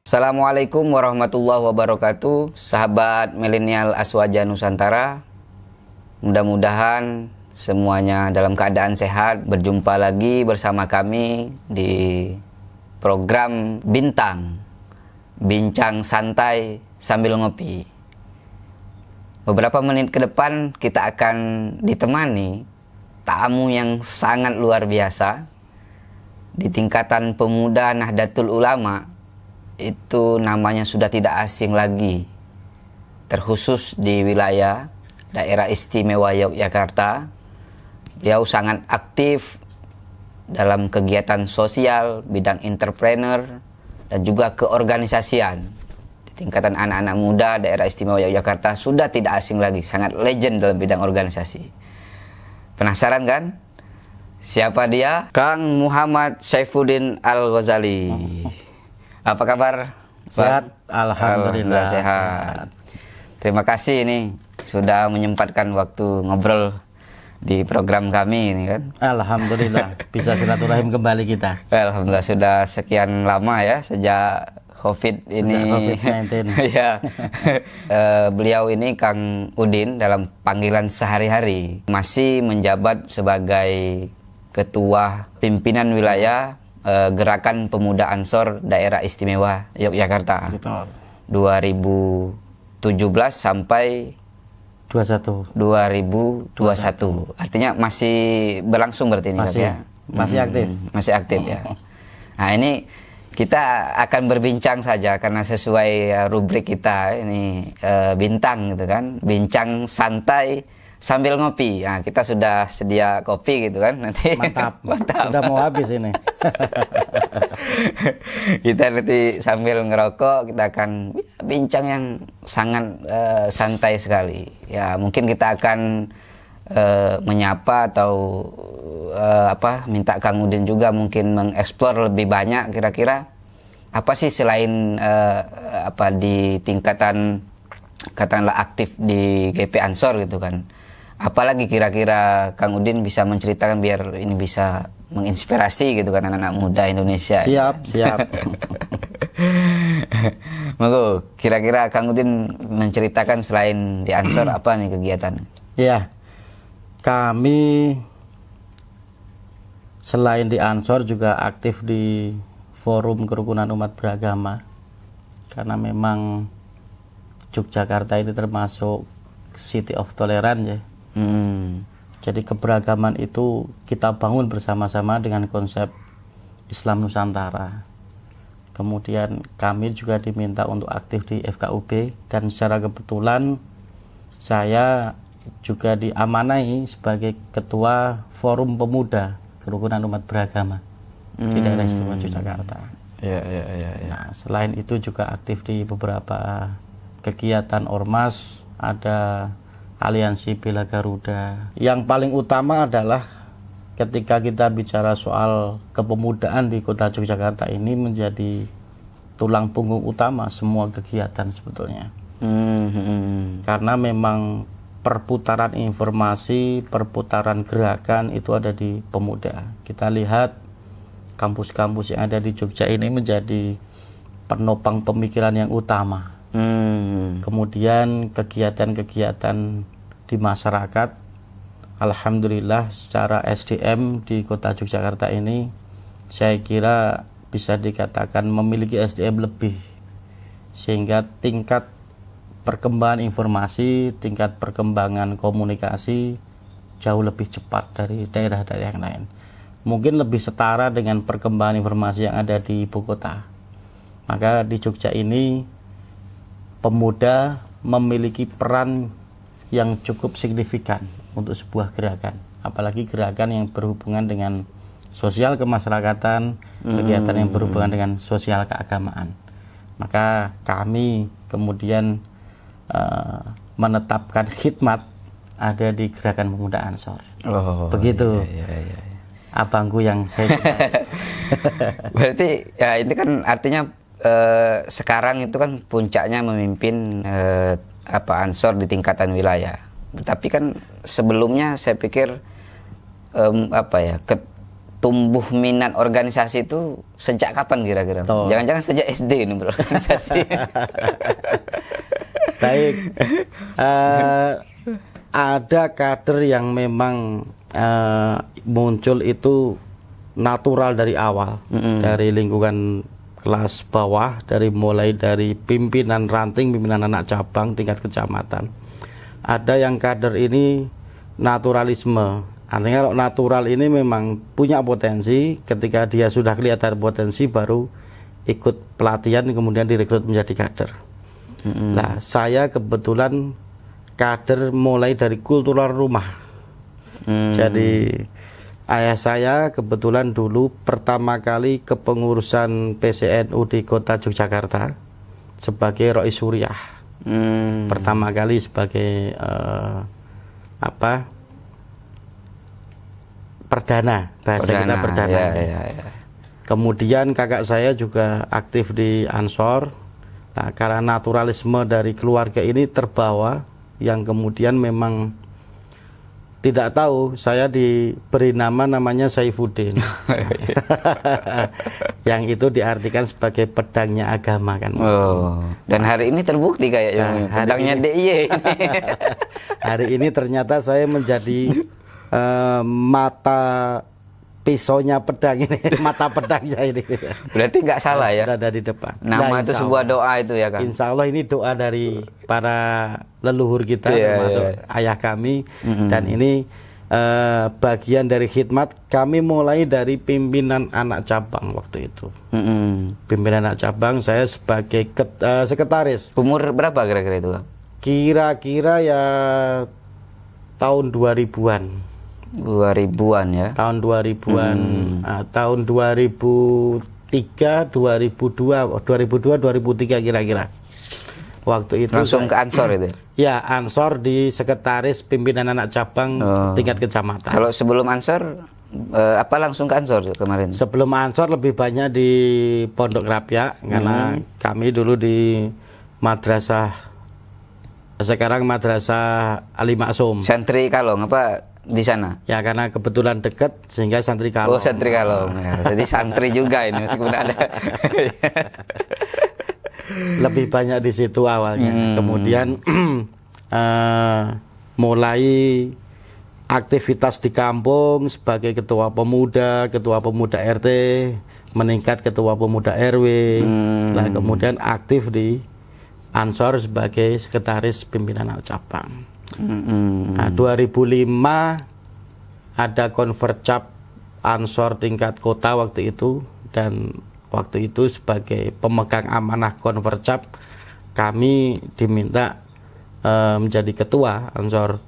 Assalamualaikum warahmatullahi wabarakatuh, sahabat milenial Aswaja Nusantara. Mudah-mudahan semuanya dalam keadaan sehat. Berjumpa lagi bersama kami di program Bintang, Bincang Santai Sambil Ngopi. Beberapa menit ke depan kita akan ditemani tamu yang sangat luar biasa di tingkatan pemuda Nahdlatul Ulama. Itu namanya sudah tidak asing lagi, terkhusus di wilayah daerah istimewa Yogyakarta. Beliau sangat aktif dalam kegiatan sosial, bidang entrepreneur, dan juga keorganisasian. Di tingkatan anak-anak muda daerah istimewa Yogyakarta sudah tidak asing lagi, sangat legend dalam bidang organisasi. Penasaran kan? Siapa dia? Kang Muhammad Saifuddin Al-Ghazali. Apa kabar? Sehat, alhamdulillah sehat. Terima kasih ini sudah menyempatkan waktu ngobrol di program kami ini kan. Alhamdulillah bisa silaturahim kembali kita. Alhamdulillah sudah sekian lama ya sejak COVID ini. COVID-19. Ya. Beliau ini Kang Udin dalam panggilan sehari-hari masih menjabat sebagai Ketua Pimpinan Wilayah Gerakan Pemuda Ansor Daerah Istimewa Yogyakarta. Betul. 2017 sampai 2021. Artinya masih berlangsung berarti ini masih, ya? Masih aktif. Masih aktif ya. Nah ini kita akan berbincang saja karena sesuai rubrik kita ini bintang gitu kan, bincang santai sambil ngopi. Nah, kita sudah sedia kopi gitu kan nanti. Mantap. Sudah mau habis ini. Kita nanti sambil ngerokok kita akan bincang yang sangat santai sekali. Ya, mungkin kita akan menyapa atau minta Kang Udin juga mungkin mengeksplor lebih banyak kira-kira apa sih selain di tingkatan katakanlah aktif di GP Ansor gitu kan. Apalagi kira-kira Kang Udin bisa menceritakan biar ini bisa menginspirasi gitu kan anak-anak muda Indonesia. Siap. Monggo, kira-kira Kang Udin menceritakan selain di Ansor apa nih kegiatan? Iya. Kami selain di Ansor juga aktif di Forum Kerukunan Umat Beragama. Karena memang Yogyakarta ini termasuk City of Tolerance ya. Jadi keberagaman itu kita bangun bersama-sama dengan konsep Islam Nusantara. Kemudian kami juga diminta untuk aktif di FKUB dan secara kebetulan saya juga diamanai sebagai Ketua Forum Pemuda Kerukunan Umat Beragama di daerah istimewa Yogyakarta. Ya. Nah, selain itu juga aktif di beberapa kegiatan ormas, ada Aliansi Bela Garuda. Yang paling utama adalah ketika kita bicara soal kepemudaan di kota Yogyakarta ini menjadi tulang punggung utama semua kegiatan sebetulnya. Karena memang perputaran informasi, perputaran gerakan itu ada di pemuda. Kita lihat kampus-kampus yang ada di Jogja ini menjadi penopang pemikiran yang utama. Kemudian kegiatan-kegiatan di masyarakat, alhamdulillah secara SDM di kota Yogyakarta ini saya kira bisa dikatakan memiliki SDM lebih, sehingga tingkat perkembangan informasi, tingkat perkembangan komunikasi jauh lebih cepat dari daerah-daerah yang lain. Mungkin lebih setara dengan perkembangan informasi yang ada di ibu kota. Maka di Jogja ini pemuda memiliki peran yang cukup signifikan untuk sebuah gerakan, apalagi gerakan yang berhubungan dengan sosial kemasyarakatan, kegiatan yang berhubungan dengan sosial keagamaan. Maka kami kemudian menetapkan khidmat ada di Gerakan Pemuda Ansor. Begitu. Iya. Abangku yang saya Berarti ya ini kan artinya sekarang itu kan puncaknya memimpin Ansor di tingkatan wilayah. Tapi kan sebelumnya saya pikir tumbuh minat organisasi itu sejak kapan kira-kira? Betul. Jangan-jangan sejak SD ini berorganisasi. Baik, ada kader yang memang muncul itu natural dari awal, dari lingkungan kelas bawah, mulai dari pimpinan ranting, pimpinan anak cabang tingkat kecamatan. Ada yang kader ini naturalisme, artinya kalau natural ini memang punya potensi, ketika dia sudah kelihatan potensi baru ikut pelatihan kemudian direkrut menjadi kader. Nah, saya kebetulan kader mulai dari kultural rumah. Jadi ayah saya kebetulan dulu pertama kali kepengurusan PCNU di kota Yogyakarta sebagai Rois Suriah. Pertama kali sebagai perdana, bahasa kita perdana. Ya. Kemudian kakak saya juga aktif di Ansor. Nah, karena naturalisme dari keluarga ini terbawa, yang kemudian memang tidak tahu saya diberi namanya Saifuddin. Yang itu diartikan sebagai pedangnya agama kan. Oh, dan hari ini terbukti kayaknya pedangnya DIY ini. Hari ini ternyata saya menjadi mata pisaunya pedang ini, mata pedangnya ini. Berarti nggak salah ya. Sudah ada di depan. Nama itu sebuah doa itu ya kan. Insya Allah ini doa dari para leluhur kita, termasuk ayah kami. Dan ini bagian dari khidmat kami mulai dari pimpinan anak cabang waktu itu. Pimpinan anak cabang, saya sebagai sekretaris. Umur berapa kira-kira itu, Kang? Kira-kira ya tahun 2000-an. 2000-an ya. Tahun 2000-an. Tahun 2003, 2002, 2003 kira-kira. Waktu itu langsung ke Ansor itu. Ya, Ansor di sekretaris pimpinan anak cabang tingkat kecamatan. Kalau sebelum Ansor apa langsung ke Ansor kemarin? Sebelum Ansor lebih banyak di Pondok Rapya, karena kami dulu di madrasah, sekarang madrasah Ali Maksum. Santri Kalong apa di sana? Ya, karena kebetulan dekat sehingga santri Kalong. Oh, santri Kalong. Ya, jadi santri juga ini meskipun ada. Lebih banyak di situ awalnya. Kemudian mulai aktivitas di kampung sebagai ketua pemuda RT, meningkat ketua pemuda RW. Nah, kemudian aktif di Ansor sebagai sekretaris pimpinan anak cabang. Nah, 2005 ada konvercap Ansor tingkat kota waktu itu, dan waktu itu sebagai pemegang amanah konvercap kami diminta menjadi ketua Ansor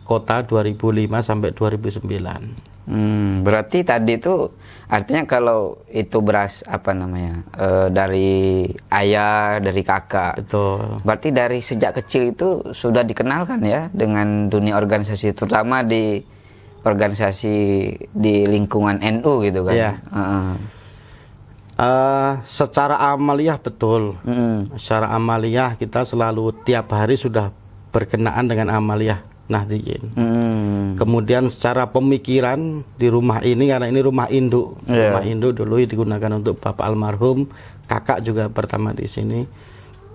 kota 2005 sampai 2009. Berarti tadi itu artinya kalau itu dari ayah, dari kakak. Betul. Berarti dari sejak kecil itu sudah dikenalkan ya dengan dunia organisasi, terutama di organisasi di lingkungan NU gitu kan. Iya. Secara amaliyah betul. Secara amaliyah kita selalu tiap hari sudah berkenaan dengan amaliyah Nahdliyin. Kemudian secara pemikiran di rumah ini, karena ini rumah induk, rumah induk dulu digunakan untuk bapak almarhum, kakak juga pertama di sini.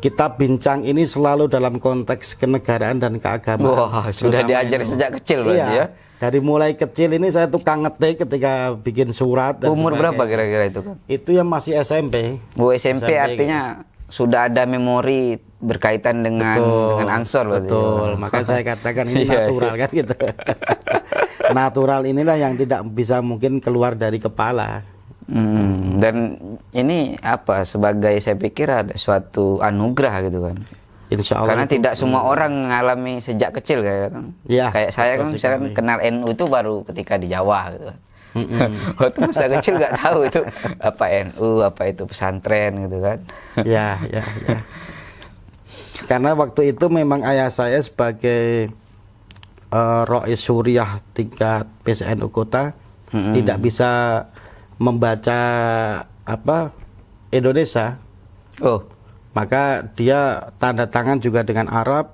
Kita bincang ini selalu dalam konteks kenegaraan dan keagamaan. Wah, sudah diajar sejak kecil berarti ya. Dari mulai kecil ini saya tukang ngetik ketika bikin surat. Umur berapa kira-kira itu kan? Itu yang masih SMP. SMP artinya sudah ada memori berkaitan dengan Ansor berarti. Betul. Maka saya katakan ini natural kan gitu. Natural inilah yang tidak bisa mungkin keluar dari kepala. Dan ini sebagai saya pikir ada suatu anugerah gitu kan. Insya Allah. Karena tidak semua orang mengalami sejak kecil kayak saya kan misalkan kenal NU itu baru ketika di Jawa gitu. Waktu masa kecil nggak tahu itu apa NU, apa itu pesantren gitu kan. Ya. Karena waktu itu memang ayah saya sebagai Rois Suriah tingkat PCNU kota tidak bisa membaca Indonesia. Maka dia tanda tangan juga dengan Arab.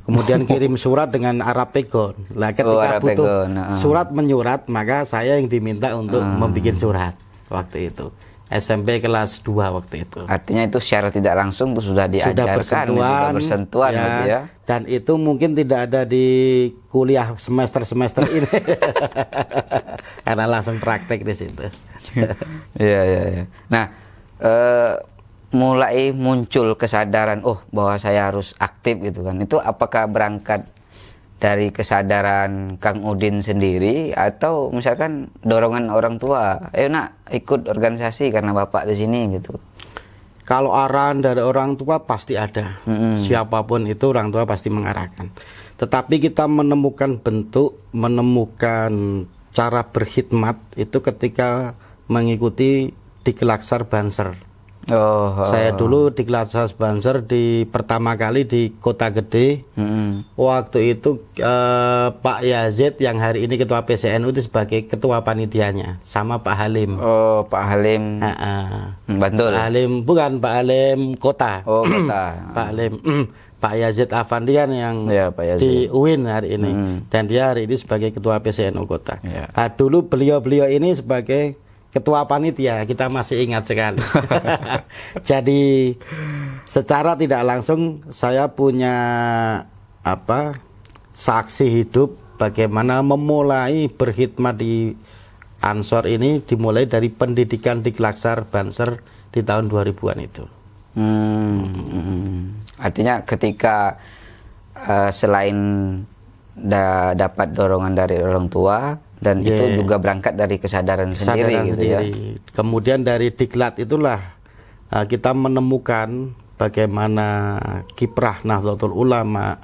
kemudian kirim surat dengan Arapegon. Lah ketika butuh surat menyurat, maka saya yang diminta untuk membuat surat waktu itu. SMP kelas 2 waktu itu. Artinya itu secara tidak langsung itu sudah diajarkan, sudah bersentuhan ya, gitu ya. Dan itu mungkin tidak ada di kuliah semester ini. Karena langsung praktek di situ. Iya. Nah, mulai muncul kesadaran bahwa saya harus aktif gitu kan. Itu apakah berangkat dari kesadaran Kang Udin sendiri atau misalkan dorongan orang tua, ayo nak ikut organisasi karena bapak di sini gitu? Kalau arahan dari orang tua pasti ada, siapapun itu orang tua pasti mengarahkan. Tetapi kita menemukan bentuk, menemukan cara berkhidmat itu ketika mengikuti Diklaksar Banser. Saya dulu di Diklaksar Banser pertama kali di Kota Gede. Waktu itu Pak Yazid yang hari ini ketua PCNU itu sebagai ketua panitianya sama Pak Halim. Pak Halim. Bantul. Pak Halim bukan Pak Halim kota. Kota. Pak Halim. Pak Yazid Afandian yang di UIN hari ini, dan dia hari ini sebagai ketua PCNU kota. Nah, dulu beliau ini sebagai ketua panitia, kita masih ingat sekali. Jadi secara tidak langsung saya punya saksi hidup bagaimana memulai berkhidmat di Ansor ini, dimulai dari pendidikan Diklaksar Banser di tahun 2000-an itu. Artinya ketika selain dapat dorongan dari orang tua dan itu juga berangkat dari kesadaran sendiri gitu ya. Kemudian dari Diklat itulah kita menemukan bagaimana kiprah Nahdlatul Ulama,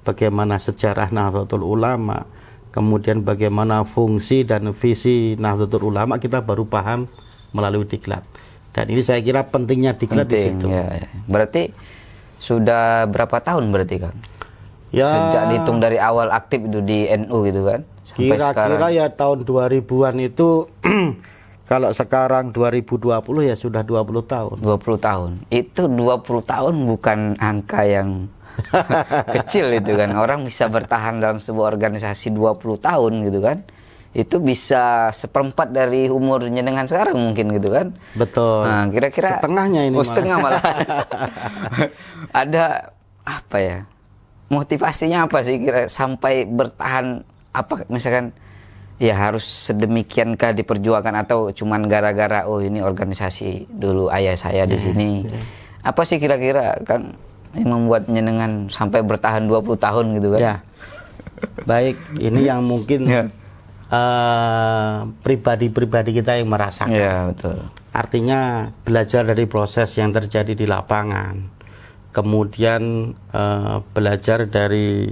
bagaimana sejarah Nahdlatul Ulama, kemudian bagaimana fungsi dan visi Nahdlatul Ulama kita baru paham melalui Diklat. Dan ini saya kira pentingnya Diklat di situ. Ya. Berarti sudah berapa tahun berarti Kang? Ya, sejak dihitung dari awal aktif itu di NU gitu kan? Kira-kira ya tahun 2000-an itu kalau sekarang 2020 ya sudah 20 tahun. 20 tahun. Itu 20 tahun bukan angka yang kecil itu kan. Orang bisa bertahan dalam sebuah organisasi 20 tahun gitu kan. Itu bisa seperempat dari umurnya dengan sekarang mungkin gitu kan. Betul. Nah, kira-kira setengahnya ini. Setengah malah. Ada apa ya? Motivasinya apa sih kira sampai bertahan, apa misalkan ya harus sedemikiankah diperjuangkan atau cuman gara-gara ini organisasi dulu ayah saya di sini. Apa sih kira-kira kan yang membuatnya dengan sampai bertahan 20 tahun gitu kan? Ya. Baik, ini yang mungkin pribadi-pribadi kita yang merasakan. Ya, betul. Artinya belajar dari proses yang terjadi di lapangan. Kemudian belajar dari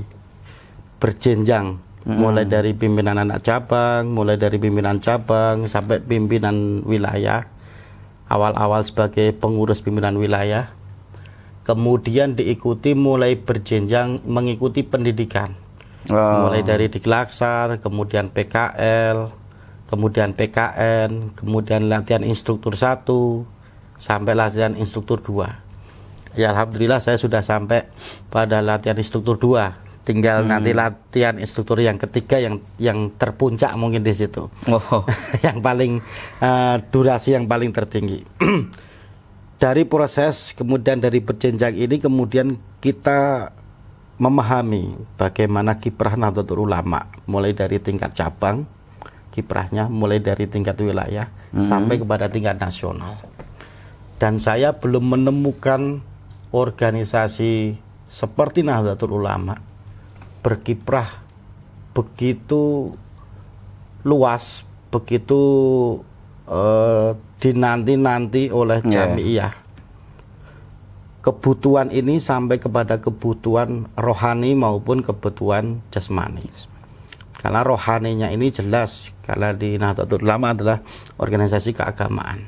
berjenjang, mulai dari pimpinan anak cabang, mulai dari pimpinan cabang sampai pimpinan wilayah, awal-awal sebagai pengurus pimpinan wilayah, kemudian diikuti mulai berjenjang mengikuti pendidikan, mulai dari Diklaksar, kemudian PKL, kemudian PKN, kemudian latihan instruktur 1 sampai latihan instruktur 2. Ya alhamdulillah saya sudah sampai pada latihan instruktur 2. Tinggal nanti latihan instruktur yang ketiga yang terpuncak mungkin di situ. Yang paling durasi yang paling tertinggi. Dari proses kemudian dari berjenjang ini kemudian kita memahami bagaimana kiprah Nahdlatul Ulama mulai dari tingkat cabang, kiprahnya mulai dari tingkat wilayah sampai kepada tingkat nasional. Dan saya belum menemukan organisasi seperti Nahdlatul Ulama berkiprah begitu luas, begitu dinanti-nanti oleh jamiah. Kebutuhan ini sampai kepada kebutuhan rohani maupun kebutuhan jasmani. Karena rohaninya ini jelas, karena di Nahdlatul Ulama adalah organisasi keagamaan.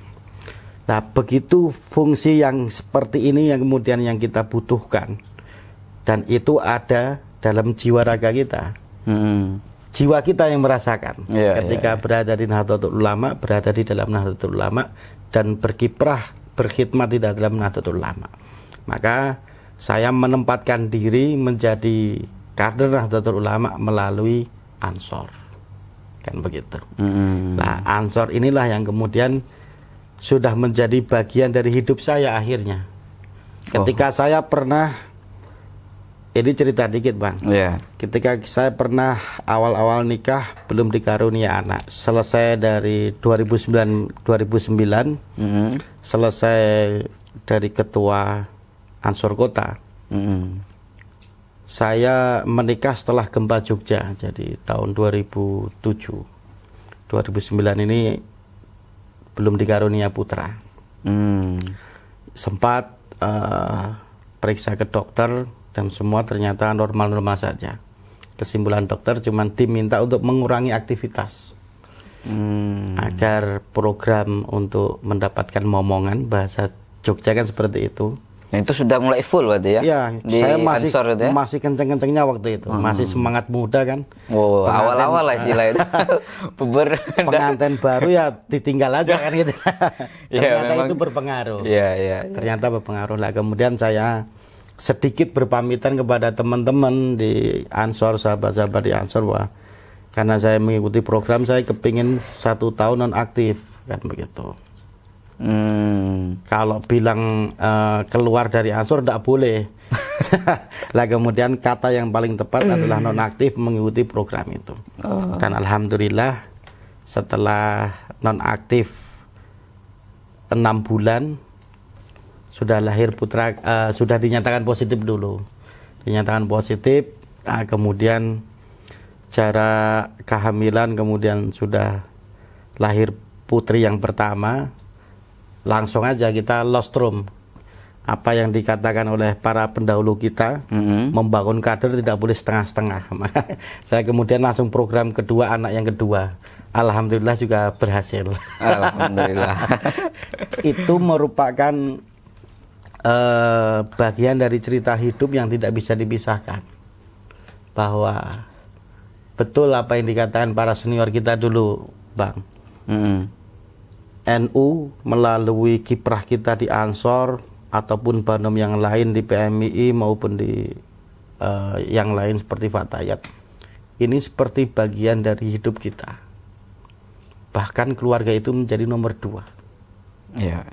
Nah, begitu fungsi yang seperti ini yang kemudian yang kita butuhkan, dan itu ada dalam jiwa raga kita. Jiwa kita yang merasakan ketika berada di Nahdlatul Ulama, berada di dalam Nahdlatul Ulama dan berkiprah, berkhidmat di dalam Nahdlatul Ulama. Maka saya menempatkan diri menjadi kader Nahdlatul Ulama melalui Ansor, kan begitu. Nah, Ansor inilah yang kemudian sudah menjadi bagian dari hidup saya akhirnya. Ketika saya pernah, ini cerita dikit Bang. Ketika saya pernah awal-awal nikah belum dikarunia anak, selesai dari 2009 selesai dari ketua Ansor Kota. Saya menikah setelah gempa Jogja, jadi tahun 2007. 2009 ini belum dikarunia putra. Sempat periksa ke dokter dan semua ternyata normal-normal saja. Kesimpulan dokter cuman diminta untuk mengurangi aktivitas agar program untuk mendapatkan momongan, bahasa Jogja kan seperti itu. Nah, itu sudah mulai full berarti ya? Iya, saya masih Ansor itu ya? masih kenceng-kencengnya waktu itu, masih semangat muda kan. Oh, awal-awal lah istilah itu. Pengantin baru ya ditinggal aja kan gitu. Ya, Ternyata memang itu berpengaruh. Iya. Ternyata berpengaruh lah. Kemudian saya sedikit berpamitan kepada teman-teman di Ansor, sahabat-sahabat di Ansor, wah, karena saya mengikuti program saya kepingin 1 tahun nonaktif kan begitu. Kalau bilang keluar dari Ansor tidak boleh. Lah kemudian kata yang paling tepat adalah nonaktif mengikuti program itu. Dan alhamdulillah setelah nonaktif 6 bulan sudah lahir putra, sudah dinyatakan positif dulu. Dinyatakan positif, kemudian jarak kehamilan, kemudian sudah lahir putri yang pertama. Langsung aja kita lostrum. Apa yang dikatakan oleh para pendahulu kita, membangun kader tidak boleh setengah-setengah. Saya kemudian langsung program kedua, anak yang kedua. Alhamdulillah juga berhasil. Alhamdulillah. Itu merupakan bagian dari cerita hidup yang tidak bisa dipisahkan. Bahwa betul apa yang dikatakan para senior kita dulu, Bang. NU melalui kiprah kita di Ansor ataupun Banom yang lain di PMII maupun di yang lain seperti Fatayat, ini seperti bagian dari hidup kita. Bahkan keluarga itu menjadi nomor 2. Ya.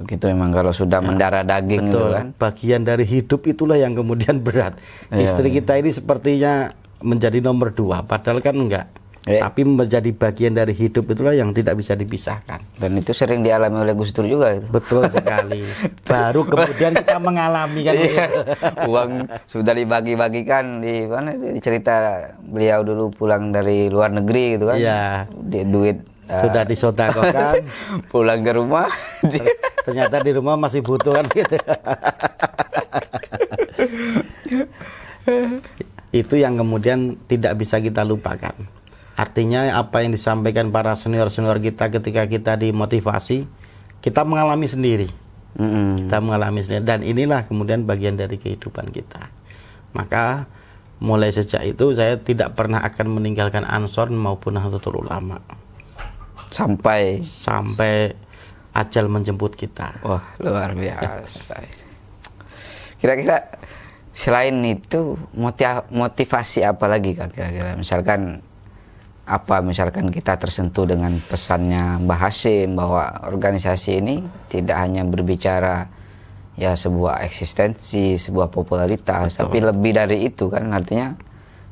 Begitu memang kalau sudah mendarah daging. Betul, itu kan. bagian dari hidup itulah yang kemudian berat. Istri kita ini sepertinya menjadi nomor 2, padahal kan enggak. Tapi menjadi bagian dari hidup itulah yang tidak bisa dipisahkan. Dan itu sering dialami oleh Gus Dur juga itu. Betul sekali. Baru kemudian kita mengalami kan. Uang sudah dibagi-bagikan di mana, di cerita beliau dulu pulang dari luar negeri gitu kan. Iya. Duit sudah disodakokan. Pulang ke rumah ternyata di rumah masih butuh kan gitu. Itu yang kemudian tidak bisa kita lupakan. Artinya apa yang disampaikan para senior-senior kita ketika kita dimotivasi, kita mengalami sendiri. Kita mengalami sendiri. Dan inilah kemudian bagian dari kehidupan kita. Maka mulai sejak itu saya tidak pernah akan meninggalkan Ansor maupun Nahdlatul Ulama. Sampai ajal menjemput kita. Wah, luar biasa. Kira-kira selain itu motivasi apa lagi Kak kira-kira? Misalkan kita tersentuh dengan pesannya Mbah Hasyim bahwa organisasi ini tidak hanya berbicara ya sebuah eksistensi, sebuah popularitas, betul, tapi lebih dari itu kan. Artinya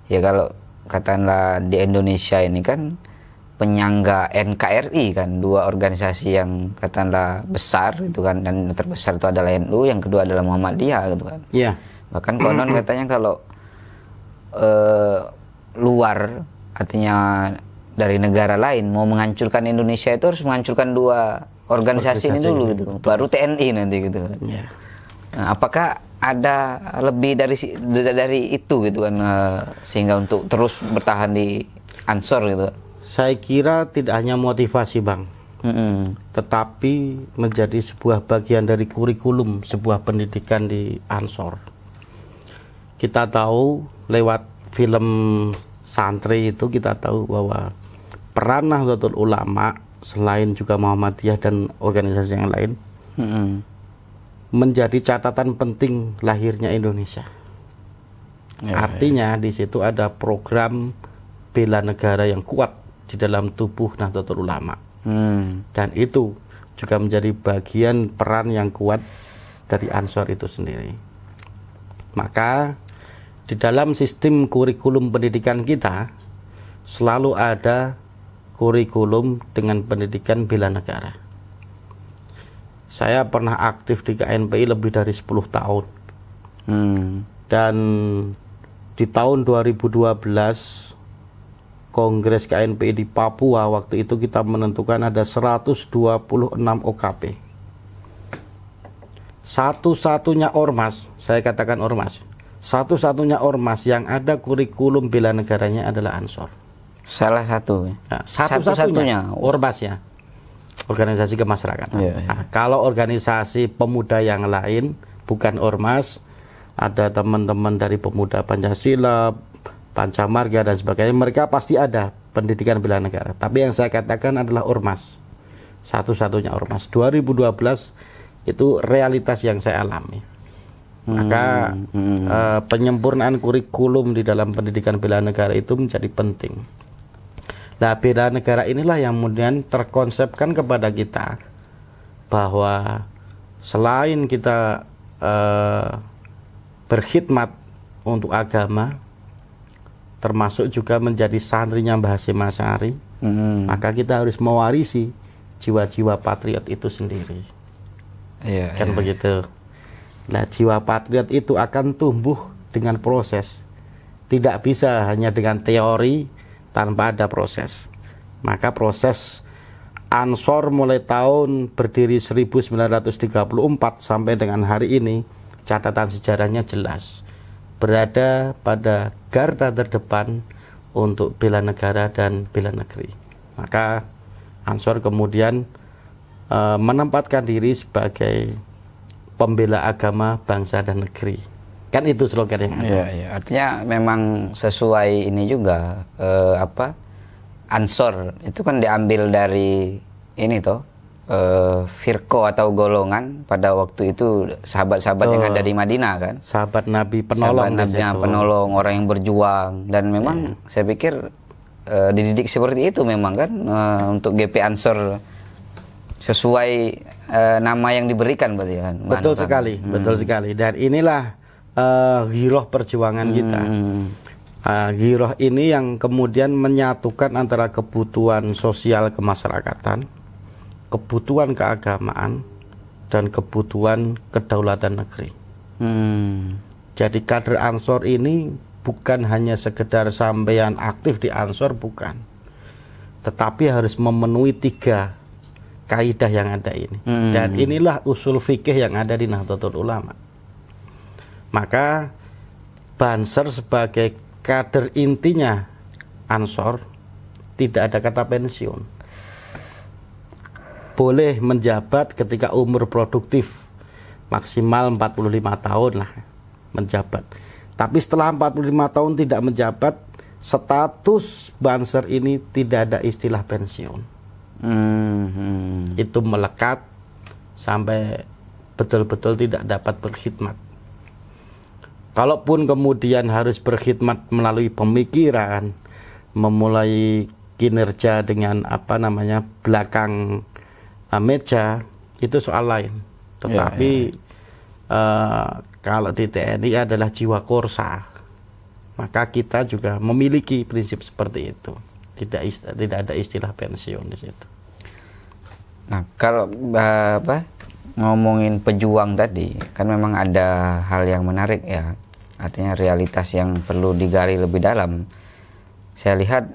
ya kalau katakanlah di Indonesia ini kan penyangga NKRI kan, 2 organisasi yang katakanlah besar itu kan, dan yang terbesar itu adalah NU, yang kedua adalah Muhammadiyah gitu kan. Iya. Bahkan konon katanya kalau luar, artinya dari negara lain mau menghancurkan Indonesia itu harus menghancurkan 2 organisasi ini dulu gitu, baru TNI nanti gitu kan. Yeah. Nah, apakah ada lebih dari itu gitu kan, sehingga untuk terus bertahan di Ansor gitu? Saya kira tidak hanya motivasi Bang, tetapi menjadi sebuah bagian dari kurikulum sebuah pendidikan di Ansor. Kita tahu lewat film Santri itu kita tahu bahwa peran Nahdlatul Ulama selain juga Muhammadiyah dan organisasi yang lain menjadi catatan penting lahirnya Indonesia. Artinya di situ ada program bela negara yang kuat di dalam tubuh Nahdlatul Ulama. Dan itu juga menjadi bagian peran yang kuat dari Ansor itu sendiri. Maka di dalam sistem kurikulum pendidikan kita selalu ada kurikulum dengan pendidikan bela negara. Saya pernah aktif di KNPI lebih dari 10 tahun. Dan di tahun 2012 Kongres KNPI di Papua, waktu itu kita menentukan ada 126 OKP. Satu-satunya ormas, saya katakan ormas, satu-satunya ormas yang ada kurikulum bela negaranya adalah Ansor. Salah satu. Nah, satu-satunya ormas ya, organisasi kemasyarakatan. Nah, kalau organisasi pemuda yang lain bukan ormas, ada teman-teman dari pemuda Pancasila, Pancamarga dan sebagainya, mereka pasti ada pendidikan bela negara. Tapi yang saya katakan adalah ormas, satu-satunya ormas. 2012 itu realitas yang saya alami. Maka penyempurnaan kurikulum di dalam pendidikan bela negara itu menjadi penting. Nah, bela negara inilah yang kemudian terkonsepkan kepada kita bahwa selain kita berkhidmat untuk agama, termasuk juga menjadi santrinya Mbah Hasyim Asy'ari, maka kita harus mewarisi jiwa-jiwa patriot itu sendiri. Kan begitu. Nah, jiwa patriot itu akan tumbuh dengan proses. Tidak bisa hanya dengan teori tanpa ada proses. Maka proses Ansor mulai tahun berdiri 1934 sampai dengan hari ini, catatan sejarahnya jelas. Berada pada garda terdepan untuk bela negara dan bela negeri. Maka Ansor kemudian menempatkan diri sebagai pembela agama, bangsa dan negeri. Kan itu slogan yang ada. Artinya memang sesuai ini juga Ansor itu kan diambil dari ini toh firqo atau golongan pada waktu itu sahabat-sahabat yang ada di Madinah kan. Sahabat Nabi penolong. Sahabat Nabi penolong, orang yang berjuang, dan memang saya pikir dididik seperti itu memang kan untuk GP Ansor sesuai nama yang diberikan berarti kan. Betul sekali, betul sekali. Dan inilah giroh perjuangan kita. Giroh ini yang kemudian menyatukan antara kebutuhan sosial kemasyarakatan, kebutuhan keagamaan, dan kebutuhan kedaulatan negeri. Jadi kader Ansor ini bukan hanya sekedar sampean aktif di Ansor, bukan, tetapi harus memenuhi 3 kaidah yang ada ini. Dan inilah usul fikih yang ada di Nahdlatul Ulama. Maka Banser sebagai kader intinya Ansor tidak ada kata pensiun. Boleh menjabat ketika umur produktif maksimal 45 tahun lah menjabat. Tapi setelah 45 tahun tidak menjabat, status Banser ini tidak ada istilah pensiun. Itu melekat sampai betul-betul tidak dapat berkhidmat. Kalaupun kemudian harus berkhidmat melalui pemikiran, memulai kinerja dengan belakang meja, itu soal lain. Tetapi kalau di TNI adalah jiwa korsa, maka kita juga memiliki prinsip seperti itu. Tidak ada istilah pensiun di situ. Nah, kalau ngomongin pejuang tadi, kan memang ada hal yang menarik ya. Artinya realitas yang perlu digali lebih dalam. Saya lihat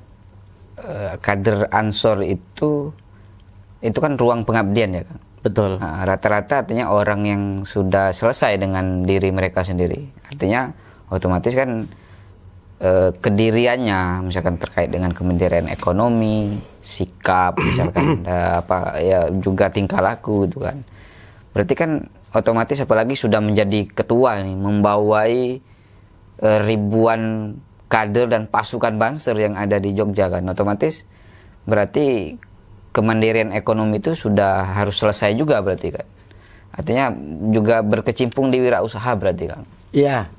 kader Ansor itu kan ruang pengabdian ya, Kang. Betul. Nah, rata-rata artinya orang yang sudah selesai dengan diri mereka sendiri. Artinya otomatis kan kediriannya misalkan terkait dengan Kementerian Ekonomi, sikap misalkan juga tingkah laku gitu kan. Berarti kan otomatis apalagi sudah menjadi ketua nih, membawai ribuan kader dan pasukan Banser yang ada di Jogja kan. Otomatis berarti kemandirian ekonomi itu sudah harus selesai juga berarti kan. Artinya juga berkecimpung di wirausaha berarti Kang. Iya.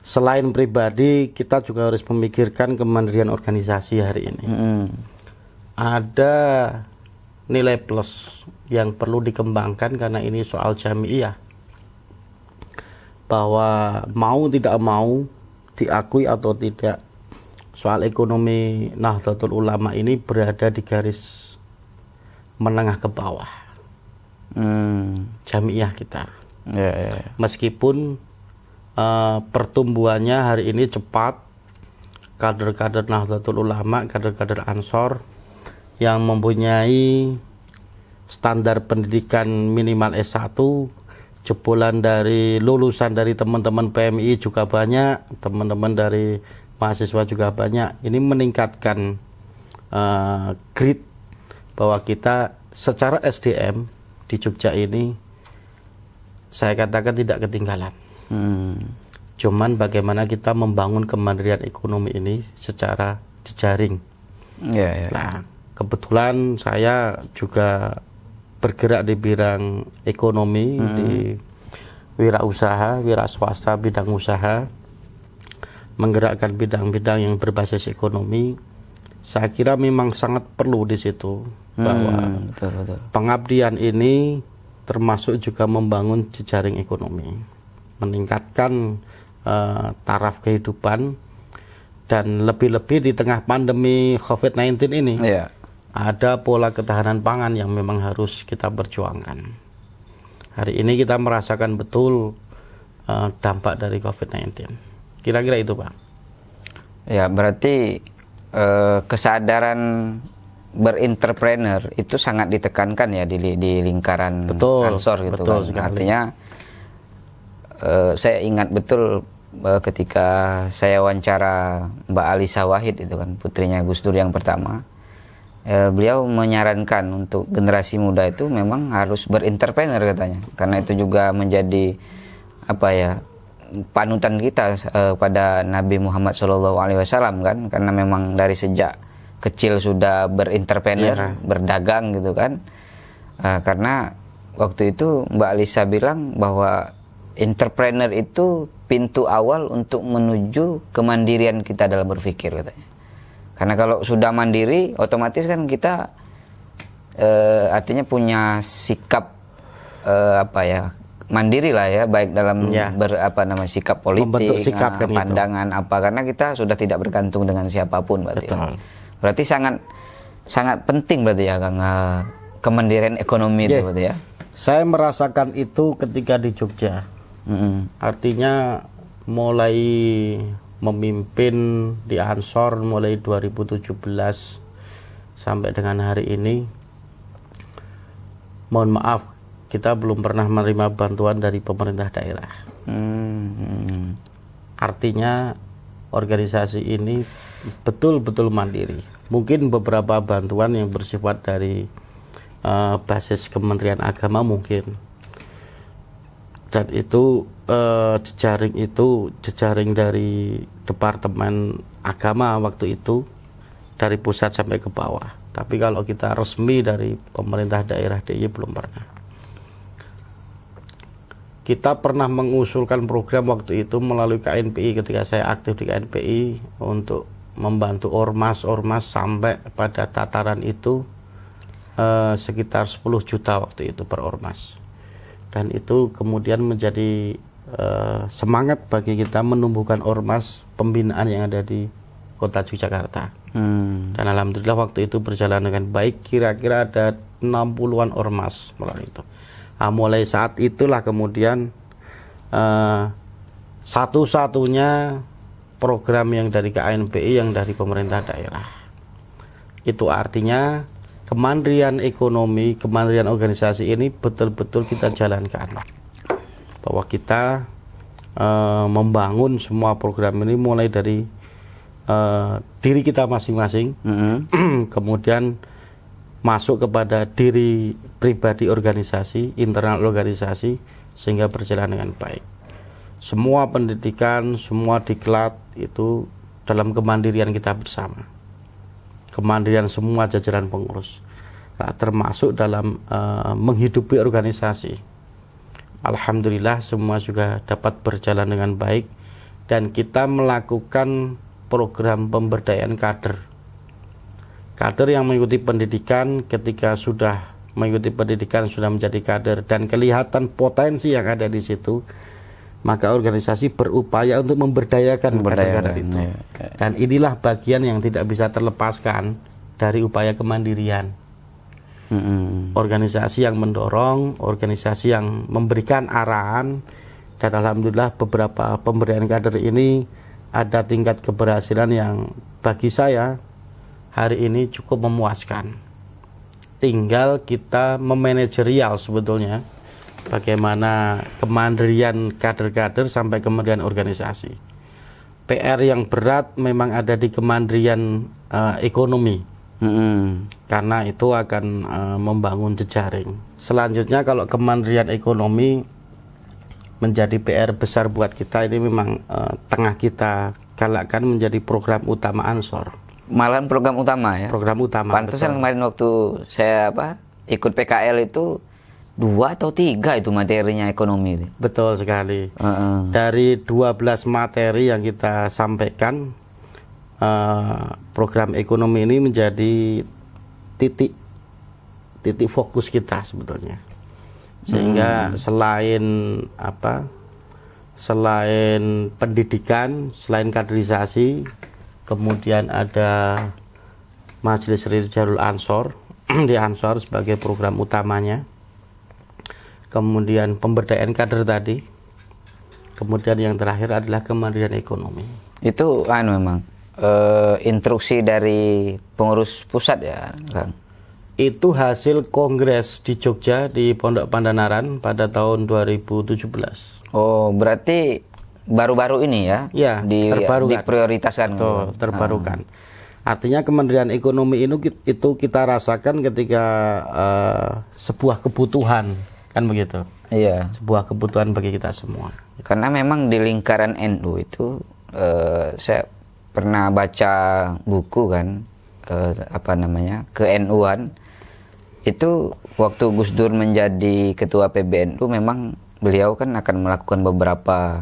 Selain pribadi, kita juga harus memikirkan kemandirian organisasi hari ini. Ada nilai plus yang perlu dikembangkan karena ini soal jamiah, bahwa mau tidak mau, diakui atau tidak, soal ekonomi Nahdlatul Ulama ini berada di garis menengah ke bawah. Jamiah kita. Meskipun pertumbuhannya hari ini cepat, kader-kader Nahdlatul Ulama, kader-kader Ansor yang mempunyai standar pendidikan minimal S1, jebolan dari lulusan dari teman-teman PMI juga banyak, teman-teman dari mahasiswa juga banyak. Ini meningkatkan grade bahwa kita secara SDM di Jogja ini, saya katakan tidak ketinggalan. Cuman bagaimana kita membangun kemandirian ekonomi ini secara jejaring. Nah, kebetulan saya juga bergerak di bidang ekonomi, di wirausaha, wira swasta, bidang usaha, menggerakkan bidang-bidang yang berbasis ekonomi. Saya kira memang sangat perlu di situ bahwa betul. Pengabdian ini termasuk juga membangun jejaring ekonomi, meningkatkan taraf kehidupan, dan lebih-lebih di tengah pandemi COVID-19 ini. Ada pola ketahanan pangan yang memang harus kita perjuangkan. Hari ini kita merasakan betul dampak dari COVID-19. Kira-kira itu, Pak. Ya, berarti kesadaran berentrepreneur itu sangat ditekankan ya di lingkaran Ansor gitu betul kan. Sekali. Artinya saya ingat betul ketika saya wawancara Mbak Alisa Wahid itu kan, putrinya Gus Dur yang pertama. Beliau menyarankan untuk generasi muda itu memang harus berentrepreneur katanya, karena itu juga menjadi panutan kita pada Nabi Muhammad SAW kan, karena memang dari sejak kecil sudah berentrepreneur, berdagang gitu kan. Karena waktu itu Mbak Alisa bilang bahwa entrepreneur itu pintu awal untuk menuju kemandirian kita dalam berpikir katanya. Karena kalau sudah mandiri, otomatis kan kita artinya punya sikap mandiri lah ya, baik dalam sikap politik, sikap pandangan itu. Karena kita sudah tidak bergantung dengan siapapun berarti. Berarti sangat penting berarti ya Kang, kemandirian ekonomi itu berarti ya. Saya merasakan itu ketika di Jogja. Artinya mulai memimpin di Ansor mulai 2017 sampai dengan hari ini, mohon maaf, kita belum pernah menerima bantuan dari pemerintah daerah. Artinya organisasi ini betul-betul mandiri. Mungkin beberapa bantuan yang bersifat dari basis Kementerian Agama mungkin, dan itu jejaring dari Departemen Agama waktu itu, dari pusat sampai ke bawah. Tapi kalau kita resmi dari pemerintah daerah DIY belum pernah. Kita pernah mengusulkan program waktu itu melalui KNPI ketika saya aktif di KNPI untuk membantu ormas-ormas sampai pada tataran itu sekitar 10 juta waktu itu per ormas. Dan itu kemudian menjadi semangat bagi kita menumbuhkan ormas pembinaan yang ada di kota Yogyakarta. Dan alhamdulillah waktu itu berjalan dengan baik, kira-kira ada 60-an ormas melalui itu. Mulai saat itulah kemudian satu-satunya program yang dari KNPI yang dari pemerintah daerah. Itu artinya kemandirian ekonomi, kemandirian organisasi ini betul-betul kita jalankan. Bahwa kita membangun semua program ini mulai dari diri kita masing-masing, kemudian masuk kepada diri pribadi organisasi, internal organisasi, sehingga berjalan dengan baik. Semua pendidikan, semua diklat itu dalam kemandirian kita bersama. Kemandirian semua jajaran pengurus. termasuk dalam menghidupi organisasi. Alhamdulillah semua juga dapat berjalan dengan baik, dan kita melakukan program pemberdayaan kader. Kader yang mengikuti pendidikan, ketika sudah mengikuti pendidikan sudah menjadi kader dan kelihatan potensi yang ada di situ, maka organisasi berupaya untuk memberdayakan kader-kader itu. Dan inilah bagian yang tidak bisa terlepaskan dari upaya kemandirian. Organisasi yang mendorong, organisasi yang memberikan arahan, dan alhamdulillah beberapa pemberdayaan kader ini ada tingkat keberhasilan yang bagi saya hari ini cukup memuaskan. Tinggal kita memanajerial sebetulnya bagaimana kemandirian kader-kader sampai kemudian organisasi. PR yang berat memang ada di kemandirian ekonomi. Karena itu akan membangun jejaring. Selanjutnya kalau kemandirian ekonomi menjadi PR besar buat kita, ini memang tengah kita galakkan menjadi program utama Ansor. Malahan program utama ya. Program utama. Pantesan kemarin waktu saya ikut PKL itu 2 atau 3 itu materinya ekonomi. Betul sekali. Dari 12 materi yang kita sampaikan, program ekonomi ini menjadi titik fokus kita sebetulnya. Sehingga selain pendidikan, selain kaderisasi, kemudian ada Majelis Rijalul Ansor di Ansor sebagai program utamanya. Kemudian pemberdayaan kader tadi. Kemudian yang terakhir adalah kemandirian ekonomi. Itu memang instruksi dari pengurus pusat ya, Kang? Itu hasil kongres di Jogja di Pondok Pandanaran pada tahun 2017. Oh, berarti baru-baru ini ya? Ya, terbarukan. Diprioritaskan. Betul, terbarukan. Artinya kemandirian ekonomi itu kita rasakan ketika sebuah kebutuhan, kan begitu? Iya. Sebuah kebutuhan bagi kita semua. Karena memang di lingkaran NU itu saya pernah baca buku kan, ke-NU-an itu waktu Gus Dur menjadi ketua PBNU, memang beliau kan akan melakukan beberapa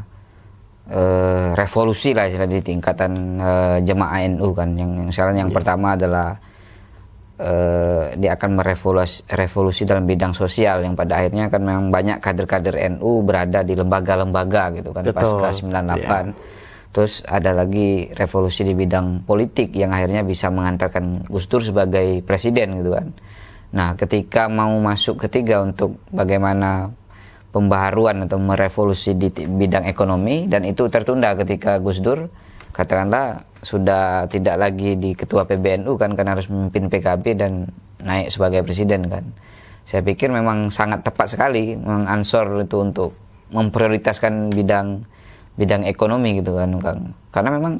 revolusi lah di tingkatan jemaah NU kan. Yang pertama adalah dia akan merevolusi dalam bidang sosial, yang pada akhirnya kan memang banyak kader-kader NU berada di lembaga-lembaga gitu kan. Betul. Pasca 98. Terus ada lagi revolusi di bidang politik yang akhirnya bisa mengantarkan Gus Dur sebagai presiden gitu kan. Nah, ketika mau masuk ketiga untuk bagaimana pembaharuan atau merevolusi di bidang ekonomi, dan itu tertunda ketika Gus Dur katakanlah sudah tidak lagi di ketua PBNU kan, karena harus memimpin PKB dan naik sebagai presiden kan. Saya pikir memang sangat tepat sekali mengansor itu untuk memprioritaskan bidang ekonomi gitu kan, Kang. Karena memang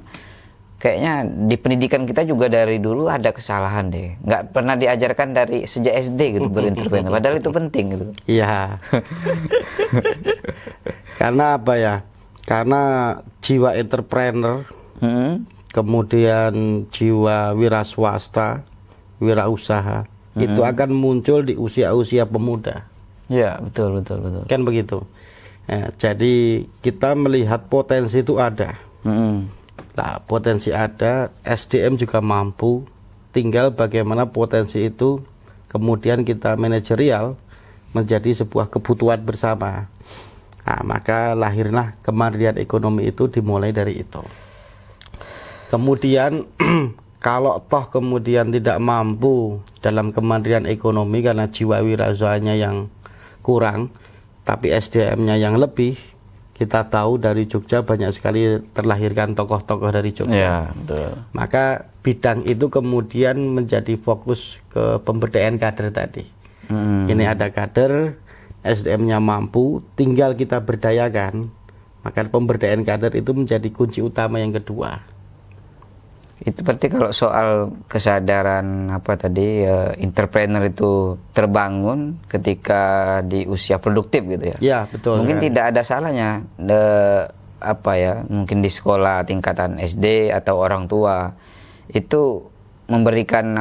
kayaknya di pendidikan kita juga dari dulu ada kesalahan deh. Nggak pernah diajarkan dari sejak SD gitu berintervensi. Padahal itu penting gitu. Iya. Karena apa ya? Karena jiwa entrepreneur, kemudian jiwa wira swasta, wira usaha, itu akan muncul di usia-usia pemuda. Iya, betul. Kan begitu. Ya, jadi kita melihat potensi itu ada. Nah, potensi ada, SDM juga mampu. Tinggal bagaimana potensi itu kemudian kita manajerial menjadi sebuah kebutuhan bersama. Nah, maka lahirlah kemandirian ekonomi itu dimulai dari itu. Kemudian kalau toh kemudian tidak mampu dalam kemandirian ekonomi karena jiwa wirausaha yang kurang, tapi SDM-nya yang lebih, kita tahu dari Jogja banyak sekali terlahirkan tokoh-tokoh dari Jogja. Ya, betul. Maka bidang itu kemudian menjadi fokus ke pemberdayaan kader tadi. Ini ada kader, SDM-nya mampu, tinggal kita berdayakan. Maka pemberdayaan kader itu menjadi kunci utama yang kedua. Itu berarti kalau soal kesadaran entrepreneur itu terbangun ketika di usia produktif gitu ya. Ya, betul. Mungkin tidak ada salahnya mungkin di sekolah tingkatan SD atau orang tua itu memberikan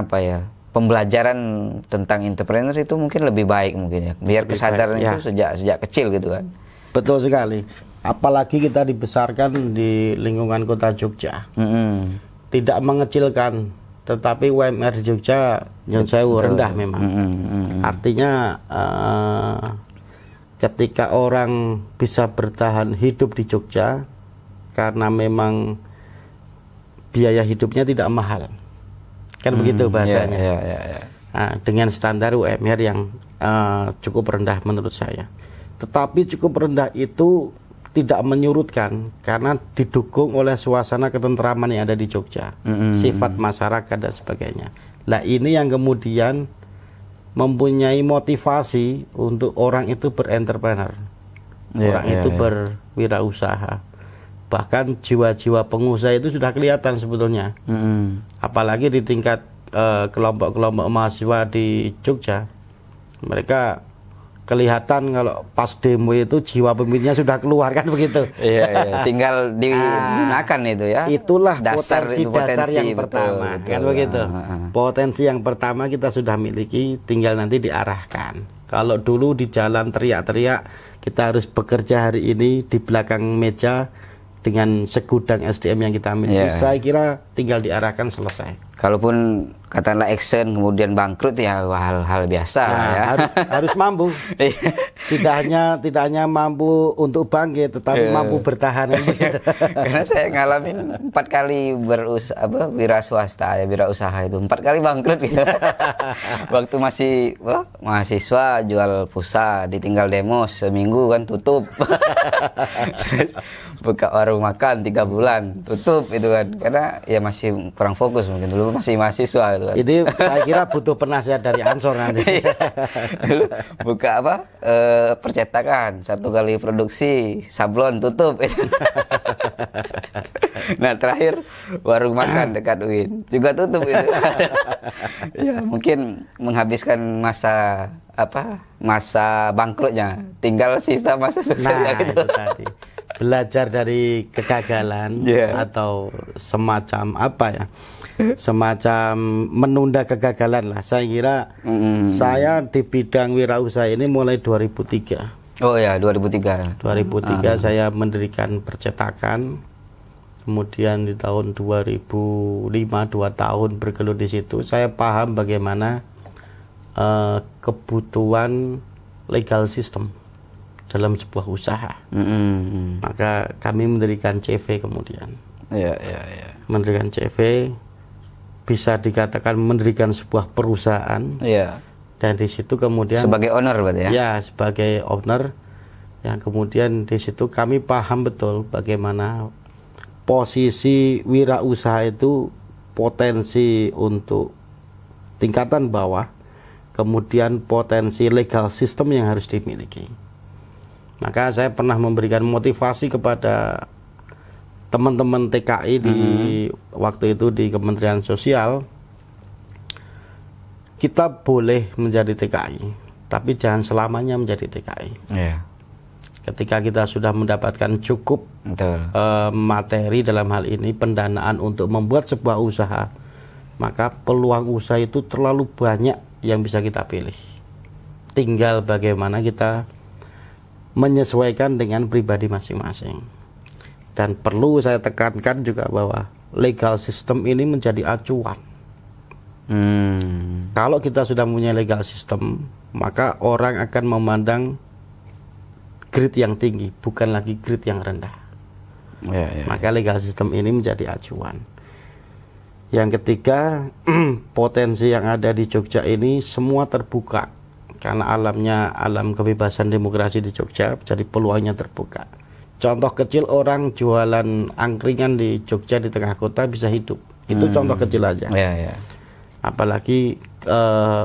pembelajaran tentang entrepreneur itu mungkin lebih baik mungkin ya, biar Lebih kesadaran baik, itu sejak kecil gitu kan. Betul sekali. Apalagi kita dibesarkan di lingkungan kota Jogja. Tidak mengecilkan, tetapi UMR di Jogja yang saya rendah memang. Artinya ketika orang bisa bertahan hidup di Jogja karena memang biaya hidupnya tidak mahal, kan begitu bahasanya. Nah, dengan standar UMR yang cukup rendah menurut saya. Tetapi cukup rendah itu tidak menyurutkan karena didukung oleh suasana ketentraman yang ada di Jogja, sifat masyarakat dan sebagainya. Nah, ini yang kemudian mempunyai motivasi untuk orang itu berentrepreneur, orang itu berwirausaha. Bahkan jiwa-jiwa pengusaha itu sudah kelihatan sebetulnya. Apalagi di tingkat kelompok-kelompok mahasiswa di Jogja, mereka kelihatan kalau pas demo itu jiwa pemimpinnya sudah keluar, kan begitu. Tinggal digunakan itu ya. Itulah dasar dasar yang pertama, kan begitu. Potensi yang pertama kita sudah miliki, tinggal nanti diarahkan. Kalau dulu di jalan teriak-teriak, kita harus bekerja hari ini di belakang meja dengan segudang SDM yang kita miliki, saya kira tinggal diarahkan, selesai. Kalaupun katakanlah action kemudian bangkrut ya hal-hal biasa ya. Harus mampu. Tidak hanya mampu untuk bangkit, tetapi mampu bertahan. Karena saya ngalamin 4 kali wira swasta ya, wirausaha itu 4 kali bangkrut gitu. Waktu masih mahasiswa jual pulsa, ditinggal demo seminggu kan tutup. Buka warung makan 3 bulan tutup itu kan, karena ya masih kurang fokus, mungkin dulu masih mahasiswa gitu kan. Jadi saya kira butuh penasihat dari Ansor nanti. Dulu buka percetakan, 1 kali produksi sablon tutup. Nah terakhir warung makan dekat UIN juga tutup itu. Ya mungkin menghabiskan masa bangkrutnya, tinggal sisa masa suksesnya gitu. Itu tadi. Belajar dari kegagalan atau semacam semacam menunda kegagalan lah. Saya kira saya di bidang wirausaha ini mulai 2003. Oh ya, 2003. 2003 saya mendirikan percetakan. Kemudian di tahun 2005, 2 tahun bergelut di situ, saya paham bagaimana kebutuhan legal system dalam sebuah usaha. Maka kami mendirikan CV kemudian. Mendirikan CV, bisa dikatakan mendirikan sebuah perusahaan. Dan di situ kemudian sebagai owner berarti ya? Ya, sebagai owner. Yang kemudian di situ kami paham betul bagaimana posisi wirausaha itu potensi untuk tingkatan bawah, kemudian potensi legal system yang harus dimiliki. Maka saya pernah memberikan motivasi kepada teman-teman TKI di waktu itu di Kementerian Sosial. Kita boleh menjadi TKI, tapi jangan selamanya menjadi TKI. Ketika kita sudah mendapatkan cukup materi, dalam hal ini pendanaan untuk membuat sebuah usaha, maka peluang usaha itu terlalu banyak yang bisa kita pilih. Tinggal bagaimana kita menyesuaikan dengan pribadi masing-masing. Dan perlu saya tekankan juga bahwa legal system ini menjadi acuan. Kalau kita sudah punya legal system, maka orang akan memandang grade yang tinggi, bukan lagi grade yang rendah. Maka legal system ini menjadi acuan. Yang ketiga, potensi yang ada di Jogja ini semua terbuka. Karena alam kebebasan demokrasi di Jogja, jadi peluangnya terbuka. Contoh kecil, orang jualan angkringan di Jogja di tengah kota bisa hidup. Itu contoh kecil aja. Apalagi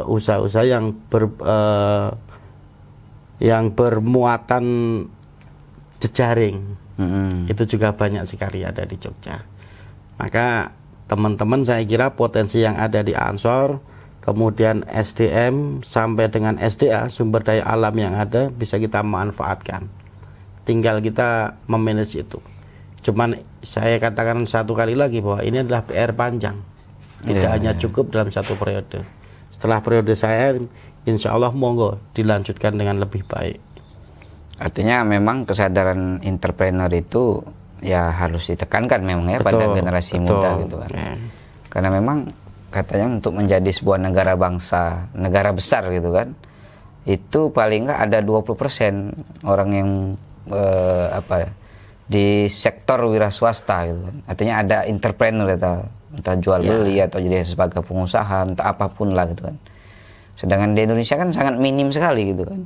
usaha-usaha yang bermuatan jejaring, itu juga banyak sekali ada di Jogja. Maka teman-teman, saya kira potensi yang ada di Ansor, kemudian SDM sampai dengan SDA, sumber daya alam yang ada bisa kita manfaatkan. Tinggal kita memanage itu. Cuman saya katakan satu kali lagi bahwa ini adalah PR panjang. Tidak hanya cukup dalam satu periode. setelah periode saya, insya Allah monggo dilanjutkan dengan lebih baik. Artinya memang kesadaran entrepreneur itu ya harus ditekankan memang ya pada generasi muda gitu kan. Karena memang katanya untuk menjadi sebuah negara bangsa, negara besar gitu kan, itu paling nggak ada 20% orang yang di sektor wira swasta gitu kan. Artinya ada entrepreneur entah jual beli atau jadi sebagai pengusaha, entah apapun lah gitu kan. Sedangkan di Indonesia kan sangat minim sekali gitu kan.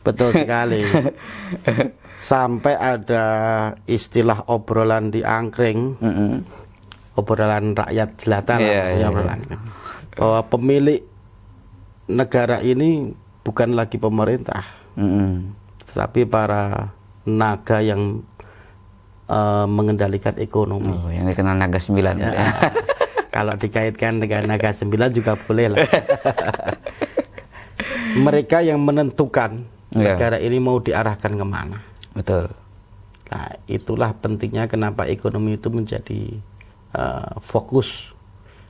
Betul sekali. Sampai ada istilah obrolan di angkring, obrolan rakyat jelata lah, obrolan. Bahwa pemilik negara ini bukan lagi pemerintah, tetapi para naga yang mengendalikan ekonomi. Yang dikenal naga 9. Ya, kalau dikaitkan dengan naga 9 juga boleh lah. Mereka yang menentukan negara ini mau diarahkan kemana. Betul. Nah, itulah pentingnya kenapa ekonomi itu menjadi fokus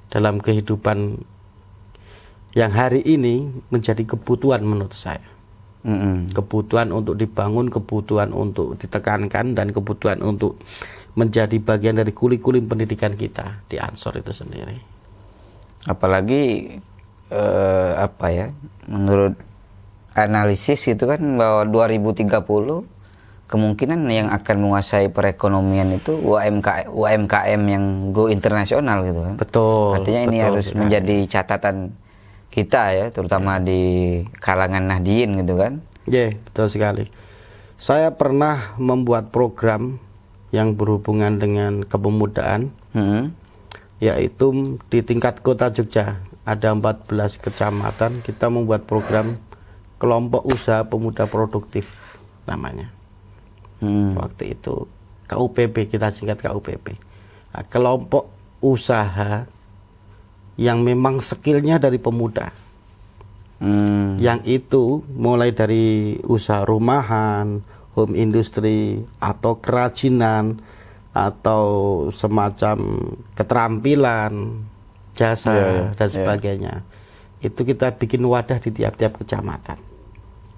dalam kehidupan yang hari ini menjadi kebutuhan menurut saya. Kebutuhan untuk dibangun, kebutuhan untuk ditekankan, dan kebutuhan untuk menjadi bagian dari kurikulum pendidikan kita di Ansor itu sendiri. Apalagi menurut analisis itu kan bahwa 2030 kemungkinan yang akan menguasai perekonomian itu UMKM yang go internasional gitu kan. Betul. Artinya ini harus menjadi catatan kita ya, terutama di kalangan Nahdien gitu kan. Betul sekali. Saya pernah membuat program yang berhubungan dengan kepemudaan, yaitu di tingkat kota Jogja ada 14 kecamatan. Kita membuat program kelompok usaha pemuda produktif namanya. Waktu itu KUPP, kita singkat KUPP. Nah, kelompok usaha yang memang skillnya dari pemuda, yang itu mulai dari usaha rumahan, home industry, atau kerajinan, atau semacam keterampilan, jasa dan sebagainya. Itu kita bikin wadah di tiap-tiap kecamatan.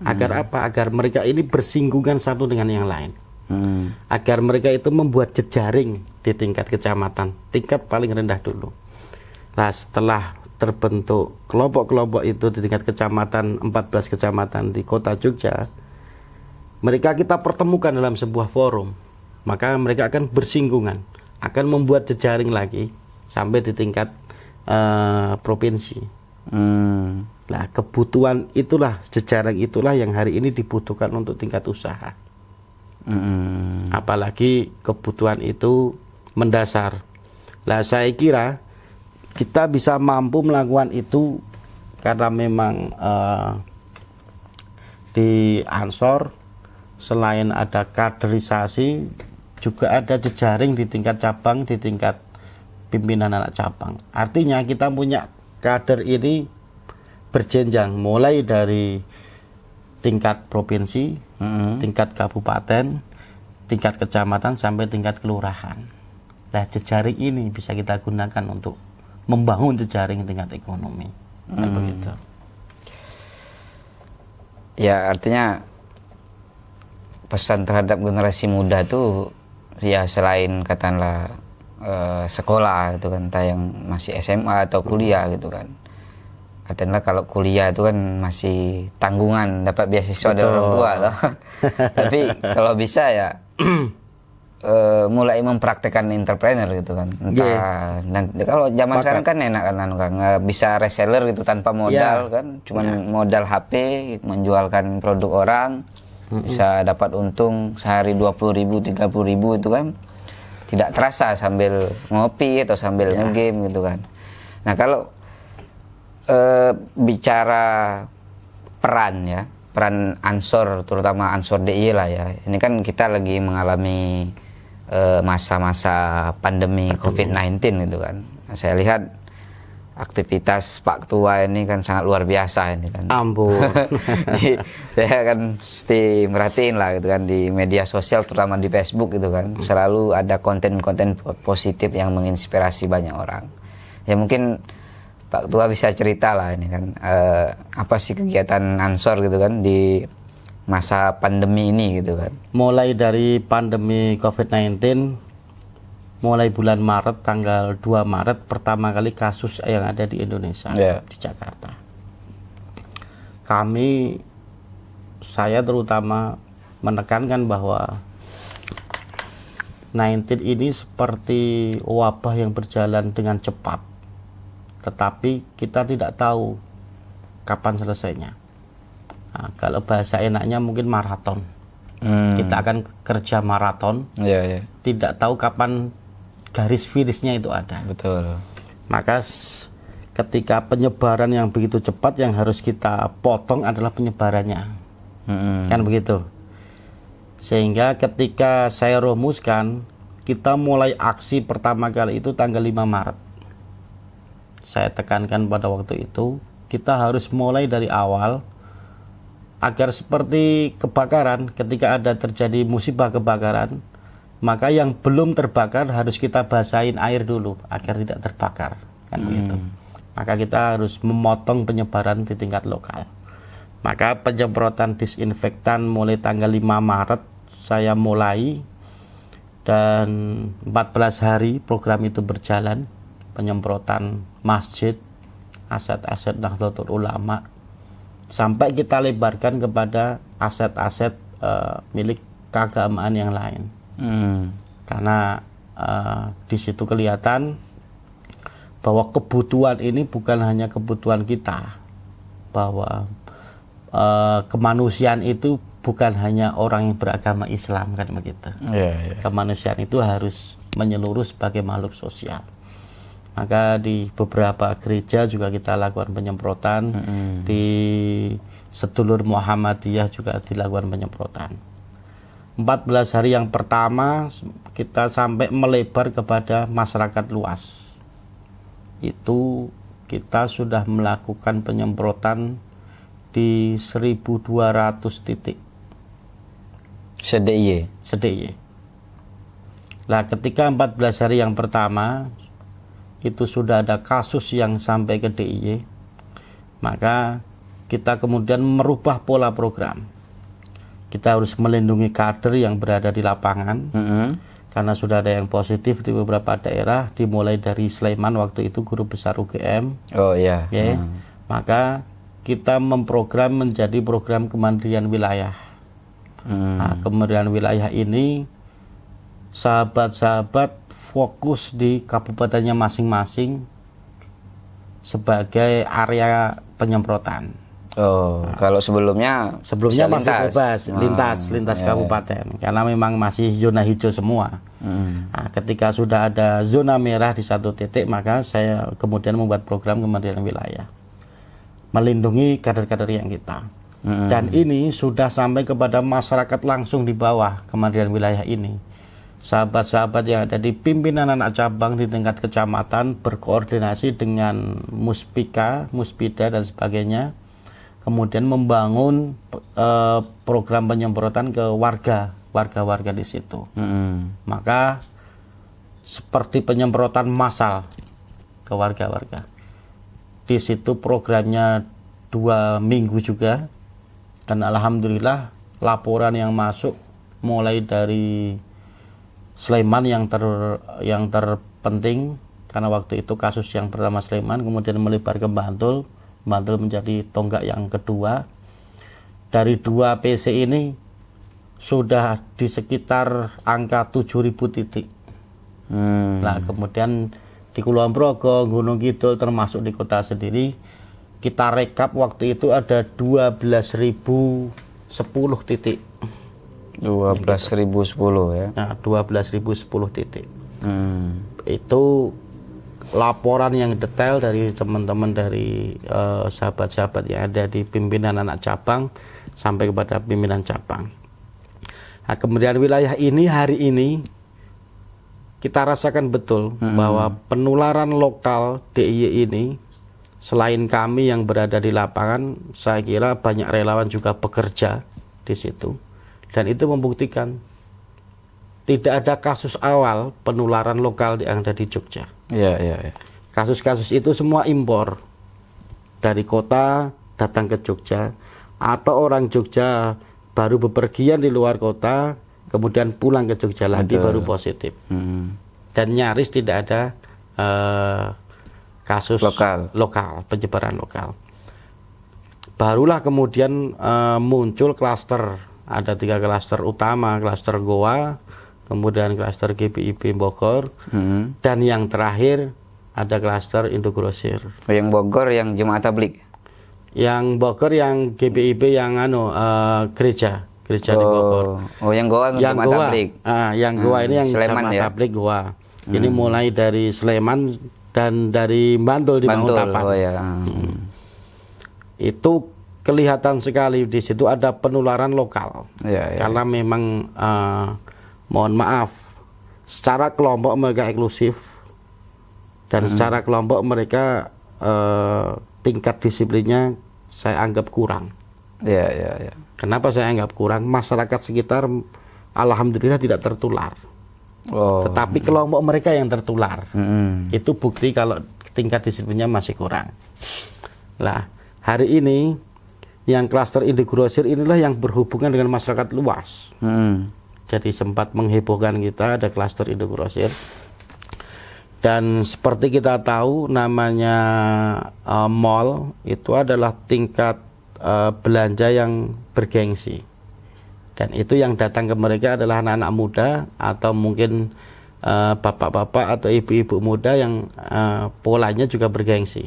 Agar apa? Agar mereka ini bersinggungan satu dengan yang lain. Agar mereka itu membuat jejaring di tingkat kecamatan, tingkat paling rendah dulu. Nah, setelah terbentuk kelompok-kelompok itu di tingkat kecamatan, 14 kecamatan di kota Jogja, mereka kita pertemukan dalam sebuah forum. Maka mereka akan bersinggungan, akan membuat jejaring lagi sampai di tingkat provinsi. Nah, kebutuhan itulah, jejaring itulah yang hari ini dibutuhkan untuk tingkat usaha. Apalagi kebutuhan itu mendasar. Nah, saya kira kita bisa mampu melakukan itu karena memang di Ansor selain ada kaderisasi, juga ada jejaring di tingkat cabang, di tingkat pimpinan anak cabang. Artinya kita punya kader ini berjenjang mulai dari tingkat provinsi, tingkat kabupaten, tingkat kecamatan, sampai tingkat kelurahan. Nah, jejaring ini bisa kita gunakan untuk membangun jejaring tingkat ekonomi. Begitu. Ya, artinya pesan terhadap generasi muda itu ya selain katakanlah sekolah itu kan, entah yang masih SMA atau kuliah gitu kan. Katakanlah kalau kuliah itu kan masih tanggungan dapat beasiswa dari orang tua toh. Tapi kalau bisa ya mulai mempraktekkan entrepreneur gitu kan. Entah dan kalau zaman sekarang kan enak kan bisa reseller gitu tanpa modal kan, cuman modal HP menjualkan produk orang, bisa dapat untung sehari 20.000 30.000 itu kan tidak terasa sambil ngopi atau sambil ngegame gitu kan. Nah, kalau bicara peran Ansor, terutama Ansor DIY lah ya, ini kan kita lagi mengalami masa-masa pandemi COVID-19 gitu kan. Nah, saya lihat aktivitas Pak Ketua ini kan sangat luar biasa ini kan. Ampun. Saya kan mesti merhatiin lah gitu kan di media sosial, terutama di Facebook gitu kan. Selalu ada konten-konten positif yang menginspirasi banyak orang. Ya mungkin Pak Ketua bisa cerita lah ini kan apa sih kegiatan Ansor gitu kan di masa pandemi ini gitu kan. Mulai dari pandemi COVID-19, mulai bulan Maret, tanggal 2 Maret pertama kali kasus yang ada di Indonesia, di Jakarta. Saya terutama menekankan bahwa 19 ini seperti wabah yang berjalan dengan cepat, tetapi kita tidak tahu kapan selesainya. Nah, kalau bahasa enaknya mungkin maraton. Kita akan kerja maraton, tidak tahu kapan garis finishnya itu ada. Betul. Maka ketika penyebaran yang begitu cepat, yang harus kita potong adalah penyebarannya, kan begitu. Sehingga ketika saya rumuskan, kita mulai aksi pertama kali itu tanggal 5 Maret. Saya tekankan pada waktu itu, kita harus mulai dari awal, agar seperti kebakaran, ketika ada terjadi musibah kebakaran, maka yang belum terbakar harus kita basahin air dulu agar tidak terbakar, kan begitu. Maka kita harus memotong penyebaran di tingkat lokal. Maka penyemprotan disinfektan mulai tanggal 5 Maret saya mulai, dan 14 hari program itu berjalan. Penyemprotan masjid, aset-aset Nahdlatul Ulama, sampai kita lebarkan kepada aset-aset milik keagamaan yang lain. Karena di situ kelihatan bahwa kebutuhan ini bukan hanya kebutuhan kita, bahwa kemanusiaan itu bukan hanya orang yang beragama Islam, kan begitu. Kemanusiaan itu harus menyeluruh sebagai makhluk sosial. Maka di beberapa gereja juga kita lakukan penyemprotan, di sedulur Muhammadiyah juga dilakukan penyemprotan. 14 hari yang pertama kita sampai melebar kepada masyarakat luas. Itu kita sudah melakukan penyemprotan di 1.200 titik se-DIY. Nah, ketika 14 hari yang pertama itu sudah ada kasus yang sampai ke DIY, maka kita kemudian merubah pola program. Kita harus melindungi kader yang berada di lapangan, karena sudah ada yang positif di beberapa daerah, dimulai dari Sleman waktu itu, guru besar UGM. Maka kita memprogram menjadi program kemandirian wilayah. Nah, kemandirian wilayah ini sahabat-sahabat fokus di kabupatennya masing-masing sebagai area penyemprotan. Kalau sebelumnya masih bebas lintas kabupaten, karena memang masih zona hijau semua. Nah, ketika sudah ada zona merah di satu titik, maka saya kemudian membuat program kemandirian wilayah, melindungi kader-kader yang kita. Dan ini sudah sampai kepada masyarakat langsung di bawah kemandirian wilayah ini. Sahabat-sahabat yang ada di pimpinan anak cabang di tingkat kecamatan berkoordinasi dengan Muspika, Muspida dan sebagainya, kemudian membangun program penyemprotan ke warga-warga di situ. Maka seperti penyemprotan massal ke warga-warga. Di situ programnya 2 minggu juga, dan alhamdulillah laporan yang masuk mulai dari Sleman yang terpenting, karena waktu itu kasus yang pertama Sleman, kemudian melebar ke Bantul menjadi tonggak yang kedua. Dari 2 PC ini sudah di sekitar angka 7.000 titik. Nah, kemudian di Kulon Progo, Gunung Kidul, termasuk di kota sendiri, kita rekap waktu itu ada 12.010 titik. 12.010 ya. Nah, 12.010 titik. Itu laporan yang detail dari teman-teman, dari sahabat-sahabat yang ada di pimpinan anak cabang sampai kepada pimpinan cabang. Nah, kemudian wilayah ini hari ini kita rasakan betul bahwa penularan lokal DIY ini, selain kami yang berada di lapangan, saya kira banyak relawan juga bekerja di situ. Dan itu membuktikan tidak ada kasus awal penularan lokal yang ada di Jogja. kasus-kasus itu semua impor dari kota datang ke Jogja, atau orang Jogja baru bepergian di luar kota kemudian pulang ke Jogja lagi baru positif. Dan nyaris tidak ada kasus lokal, penyebaran lokal. Barulah kemudian muncul klaster, ada 3 klaster utama, klaster Goa, kemudian klaster GBIB Bogor, dan yang terakhir ada klaster Indogrosir. Yang Bogor yang Jemaat Tablik. Yang Bogor yang GBIB yang gereja di Bogor. Oh, yang Goa yang Jemaat Tablik. Yang Goa ini yang Sleman, Jemaat Tablik Goa. Ini mulai dari Sleman dan dari Bantul di Manguntapan. Oh ya. Itu kelihatan sekali di situ ada penularan lokal. Karena memang mohon maaf, secara kelompok mereka eksklusif dan secara kelompok mereka tingkat disiplinnya saya anggap kurang. Kenapa saya anggap kurang? Masyarakat sekitar alhamdulillah tidak tertular. Tetapi kelompok mereka yang tertular. Itu bukti kalau tingkat disiplinnya masih kurang. Lah, hari ini yang klaster Indogrosir inilah yang berhubungan dengan masyarakat luas. Jadi sempat menghebohkan kita ada klaster Indogrosir. Dan seperti kita tahu namanya mall itu adalah tingkat belanja yang bergengsi. Dan itu yang datang ke mereka adalah anak-anak muda atau mungkin bapak-bapak atau ibu-ibu muda yang polanya juga bergengsi.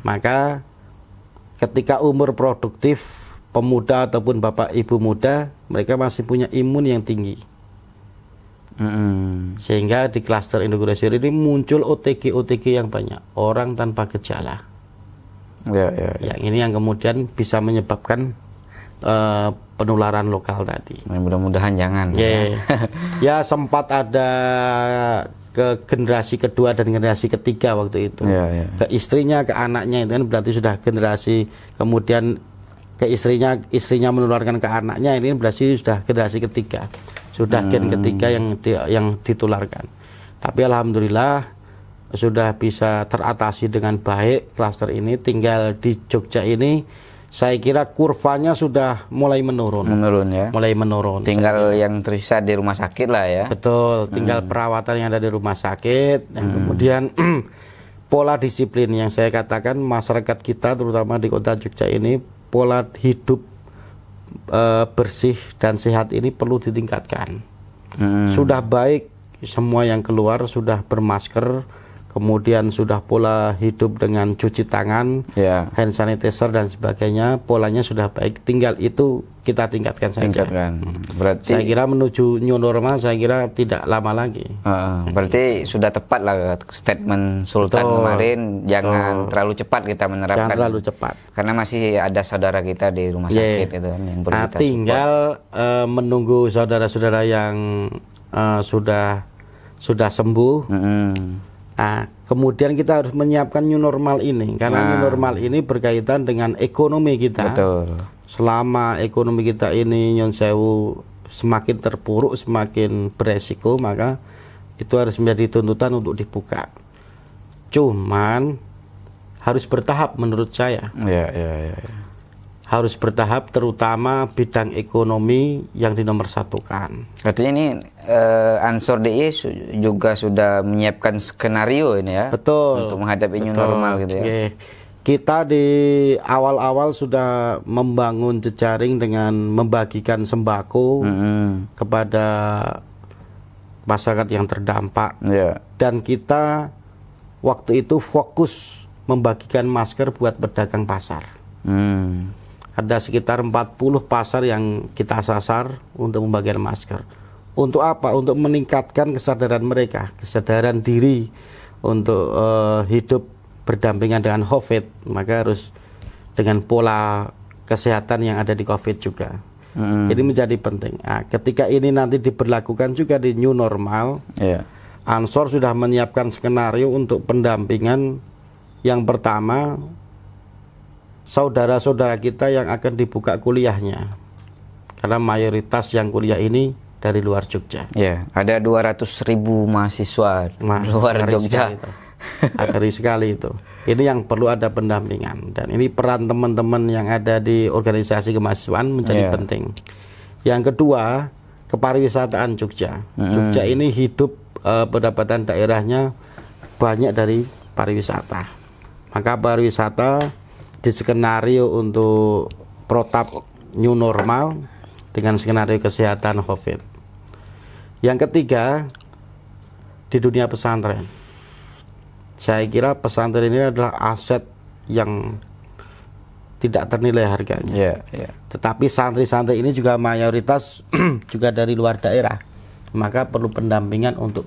Maka ketika umur produktif pemuda ataupun bapak ibu muda, mereka masih punya imun yang tinggi. Sehingga di klaster Indogrosir ini muncul OTG yang banyak, orang tanpa gejala. Yang ini yang kemudian bisa menyebabkan penularan lokal tadi. Mudah-mudahan jangan. Ya sempat ada ke generasi kedua dan generasi ketiga waktu itu. Ke istrinya, ke anaknya, itu kan berarti sudah generasi, kemudian ke istrinya menularkan ke anaknya, ini berarti sudah generasi ketiga. Sudah gen ketiga yang ditularkan. Tapi alhamdulillah sudah bisa teratasi dengan baik klaster ini. Tinggal di Jogja ini saya kira kurvanya sudah mulai menurun. Mulai menurun. Tinggal yang tersisa di rumah sakit lah ya. Betul, tinggal perawatan yang ada di rumah sakit. Yang kemudian pola disiplin yang saya katakan masyarakat kita terutama di kota Jogja ini, pola hidup bersih dan sehat ini perlu ditingkatkan. Sudah baik semua yang keluar sudah bermasker, kemudian sudah pola hidup dengan cuci tangan, hand sanitizer dan sebagainya, polanya sudah baik. Tinggal itu kita tingkatkan saja. Berarti saya kira menuju new normal saya kira tidak lama lagi. Berarti sudah tepat lah statement Sultan kemarin, jangan terlalu cepat kita menerapkan. Jangan terlalu cepat. Karena masih ada saudara kita di rumah sakit itu kan yang perlu kita tinggal menunggu saudara-saudara yang sudah sembuh. Kemudian kita harus menyiapkan new normal ini, karena new normal ini berkaitan dengan ekonomi kita. Selama ekonomi kita ini nyon sewu semakin terpuruk, semakin beresiko, maka itu harus menjadi tuntutan untuk dibuka. Cuman harus bertahap menurut saya. Harus bertahap, terutama bidang ekonomi yang dinomorsatukan. Artinya ini Ansor DIY juga sudah menyiapkan skenario ini ya. Betul. Untuk menghadapi new normal gitu ya. Kita di awal-awal sudah membangun jejaring dengan membagikan sembako kepada masyarakat yang terdampak. Dan kita waktu itu fokus membagikan masker buat pedagang pasar. Ada sekitar 40 pasar yang kita sasar untuk membagikan masker. Untuk apa? Untuk meningkatkan kesadaran mereka, kesadaran diri untuk hidup berdampingan dengan COVID. Maka harus dengan pola kesehatan yang ada di COVID juga. Jadi menjadi penting. Ketika ini nanti diberlakukan juga di new normal, Ansor sudah menyiapkan skenario untuk pendampingan. Yang pertama, saudara-saudara kita yang akan dibuka kuliahnya, karena mayoritas yang kuliah ini dari luar Jogja. Ada 200.000 mahasiswa luar Jogja. Ngeri sekali itu. Ini yang perlu ada pendampingan, dan ini peran teman-teman yang ada di organisasi kemahasiswaan menjadi penting. Yang kedua, kepariwisataan Jogja. Jogja ini hidup, pendapatan daerahnya banyak dari pariwisata. Maka pariwisata di skenario untuk protap new normal dengan skenario kesehatan COVID. Yang ketiga, di dunia pesantren. Saya kira pesantren ini adalah aset yang tidak ternilai harganya. Tetapi santri-santri ini juga mayoritas juga dari luar daerah. Maka perlu pendampingan untuk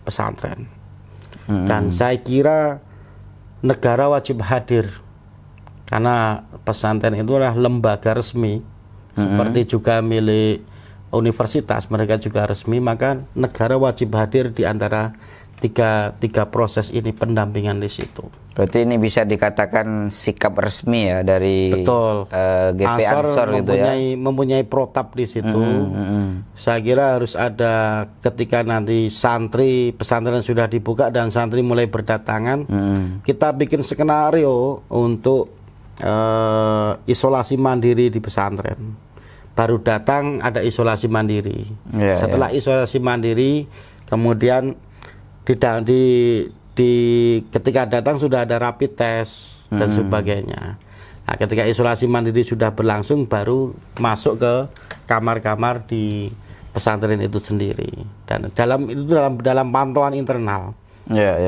pesantren. Dan saya kira negara wajib hadir. Karena pesantren itu adalah lembaga resmi. Seperti juga milik universitas, mereka juga resmi. Maka negara wajib hadir di antara tiga proses ini, pendampingan di situ. Berarti ini bisa dikatakan sikap resmi ya dari GP Ansor gitu ya. Mempunyai protap di situ. Saya kira harus ada ketika nanti santri pesantren sudah dibuka dan santri mulai berdatangan, kita bikin skenario untuk isolasi mandiri di pesantren. Baru datang ada isolasi mandiri. Setelah isolasi mandiri, kemudian ketika datang sudah ada rapid test dan sebagainya. Nah, ketika isolasi mandiri sudah berlangsung, baru masuk ke kamar-kamar di pesantren itu sendiri. Dan dalam pantauan internal.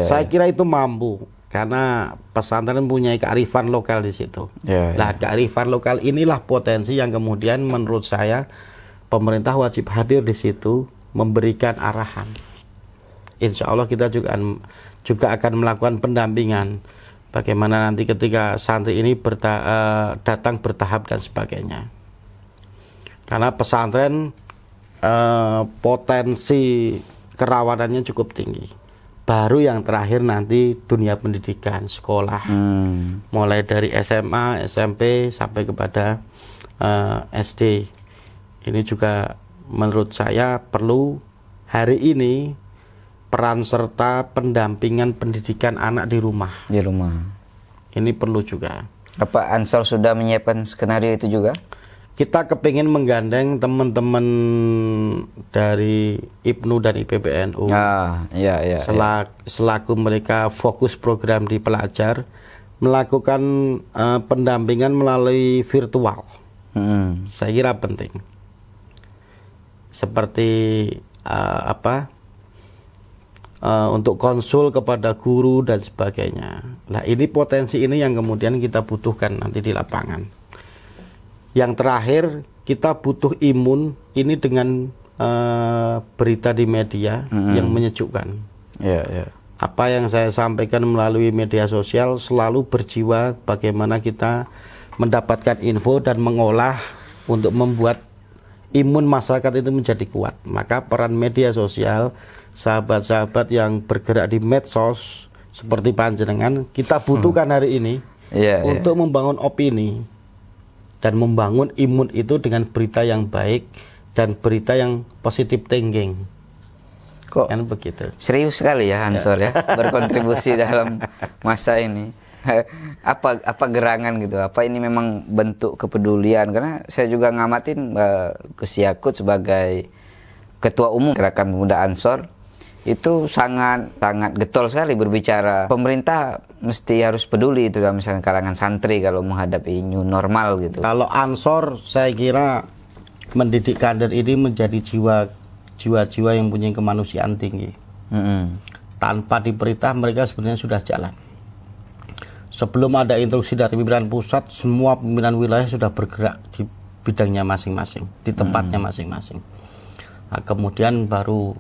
Saya kira itu mampu, karena pesantren punya kearifan lokal di situ. Nah, kearifan lokal inilah potensi yang kemudian menurut saya pemerintah wajib hadir di situ, memberikan arahan. Insya Allah kita juga akan melakukan pendampingan bagaimana nanti ketika santri ini datang bertahap dan sebagainya. Karena pesantren potensi kerawanannya cukup tinggi. Baru yang terakhir nanti dunia pendidikan, sekolah, mulai dari SMA, SMP sampai kepada SD. Ini juga menurut saya perlu hari ini peran serta pendampingan pendidikan anak di rumah. Ini perlu juga. Apa Ansor sudah menyiapkan skenario itu juga? Kita kepingin menggandeng teman-teman dari IPNU dan IPBNU. Selaku mereka fokus program di pelajar, melakukan pendampingan melalui virtual. Saya kira penting. Seperti untuk konsul kepada guru dan sebagainya. Nah, ini potensi ini yang kemudian kita butuhkan nanti di lapangan. Yang terakhir, kita butuh imun ini dengan berita di media yang menyejukkan. Apa yang saya sampaikan melalui media sosial selalu berjiwa bagaimana kita mendapatkan info dan mengolah untuk membuat imun masyarakat itu menjadi kuat. Maka peran media sosial, sahabat-sahabat yang bergerak di medsos seperti panjenengan, kita butuhkan hari ini untuk membangun opini dan membangun imun itu dengan berita yang baik dan berita yang positive thinking. Kok kan begitu? Serius sekali ya Ansor ya berkontribusi dalam masa ini. Apa gerangan gitu? Apa ini memang bentuk kepedulian? Karena saya juga ngamatin Gus Yakut sebagai Ketua Umum Gerakan Pemuda Ansor itu sangat getol sekali berbicara. Pemerintah mesti harus peduli itu dalam misalnya kalangan santri kalau menghadapi new normal gitu. Kalau Ansor saya kira mendidik kader ini menjadi jiwa-jiwa yang punya kemanusiaan tinggi. Tanpa diperintah mereka sebenarnya sudah jalan. Sebelum ada instruksi dari pimpinan pusat, semua pimpinan wilayah sudah bergerak di bidangnya masing-masing, di tempatnya masing-masing. Nah, kemudian baru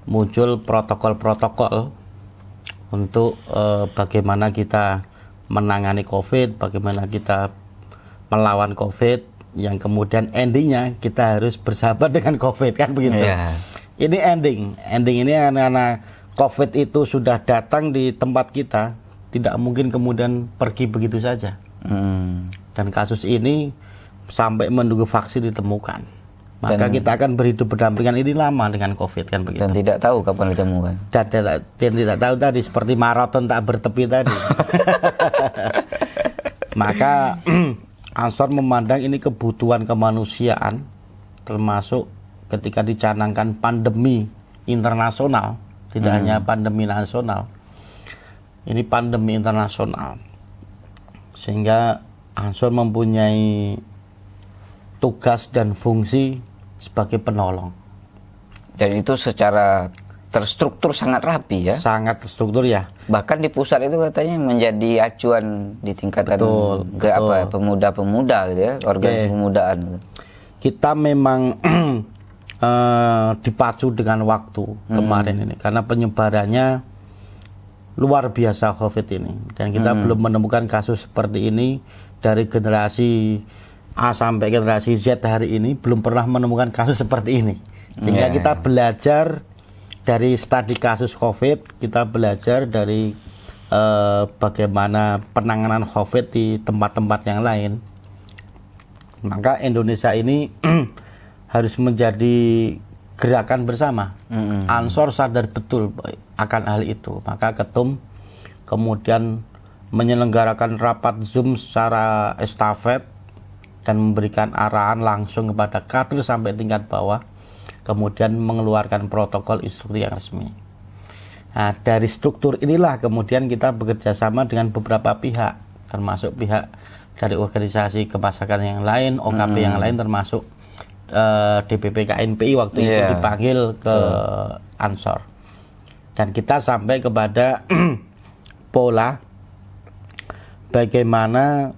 muncul protokol-protokol untuk bagaimana kita menangani COVID, bagaimana kita melawan COVID, yang kemudian endingnya kita harus bersahabat dengan COVID, kan begitu. Ini ending ini karena COVID itu sudah datang di tempat kita, tidak mungkin kemudian pergi begitu saja. Dan kasus ini sampai menunggu vaksin ditemukan. Maka kita akan berhidup berdampingan ini lama dengan COVID kan begitu. Dan tidak tahu kapan ditemukan. Dan tidak tahu tadi seperti maraton tak bertepi tadi. Maka Ansor memandang ini kebutuhan kemanusiaan, termasuk ketika dicanangkan pandemi internasional, tidak hanya pandemi nasional. Ini pandemi internasional. Sehingga Ansor mempunyai tugas dan fungsi sebagai penolong. Dan itu secara terstruktur sangat rapi ya. Sangat terstruktur ya. Bahkan di pusat itu katanya menjadi acuan ditingkatkan ke apa pemuda-pemuda gitu ya, organisasi pemudaan gitu. Kita memang dipacu dengan waktu kemarin ini karena penyebarannya luar biasa COVID ini, dan kita belum menemukan kasus seperti ini dari generasi A sampai generasi Z hari ini, belum pernah menemukan kasus seperti ini. Sehingga kita belajar dari studi kasus COVID, kita belajar dari bagaimana penanganan COVID di tempat-tempat yang lain. Maka Indonesia ini harus menjadi gerakan bersama. Ansor sadar betul akan hal itu. Maka Ketum kemudian menyelenggarakan rapat Zoom secara estafet dan memberikan arahan langsung kepada kader sampai tingkat bawah, kemudian mengeluarkan protokol instruksi yang resmi. Nah, dari struktur inilah kemudian kita bekerja sama dengan beberapa pihak, termasuk pihak dari organisasi kemasyarakatan yang lain, OKP yang lain, termasuk DPP KNPI waktu itu dipanggil ke Ansor. Dan kita sampai kepada pola bagaimana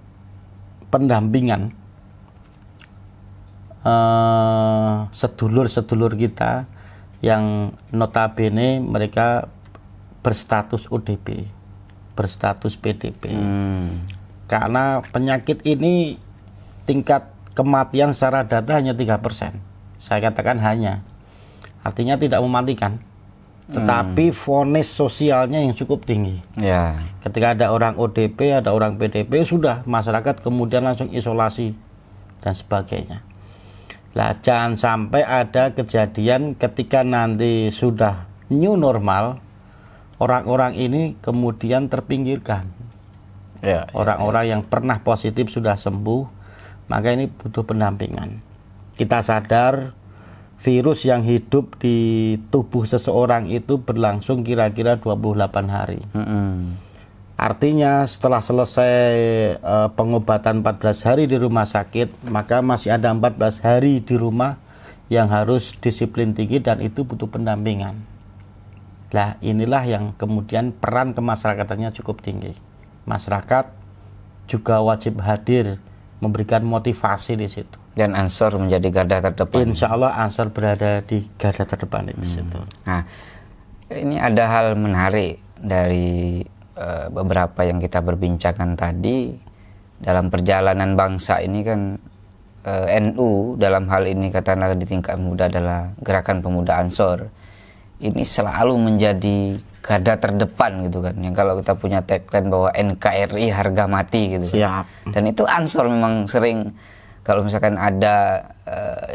pendampingan sedulur-sedulur kita yang notabene mereka berstatus ODP, berstatus PDP. Karena penyakit ini tingkat kematian secara data hanya 3%. Saya katakan hanya. Artinya tidak mematikan. Tetapi vonis sosialnya yang cukup tinggi. Ya. Ketika ada orang ODP, ada orang PDP, sudah masyarakat kemudian langsung isolasi dan sebagainya. Lah, jangan sampai ada kejadian ketika nanti sudah new normal, orang-orang ini kemudian terpinggirkan. Orang-orang yang pernah positif sudah sembuh, maka ini butuh pendampingan. Kita sadar virus yang hidup di tubuh seseorang itu berlangsung kira-kira 28 hari. Artinya setelah selesai pengobatan 14 hari di rumah sakit, maka masih ada 14 hari di rumah yang harus disiplin tinggi, dan itu butuh pendampingan. Nah, inilah yang kemudian peran kemasyarakatannya cukup tinggi. Masyarakat juga wajib hadir, memberikan motivasi di situ. Dan Ansor menjadi garda terdepan. Insya Allah Ansor berada di garda terdepan di situ. Nah, ini ada hal menarik dari beberapa yang kita berbincangkan tadi. Dalam perjalanan bangsa ini kan NU dalam hal ini katakanlah di tingkat muda adalah Gerakan Pemuda Ansor. Ini selalu menjadi garda terdepan gitu kan. Yang kalau kita punya tagline bahwa NKRI harga mati gitu. Siap. Dan itu Ansor memang sering, kalau misalkan ada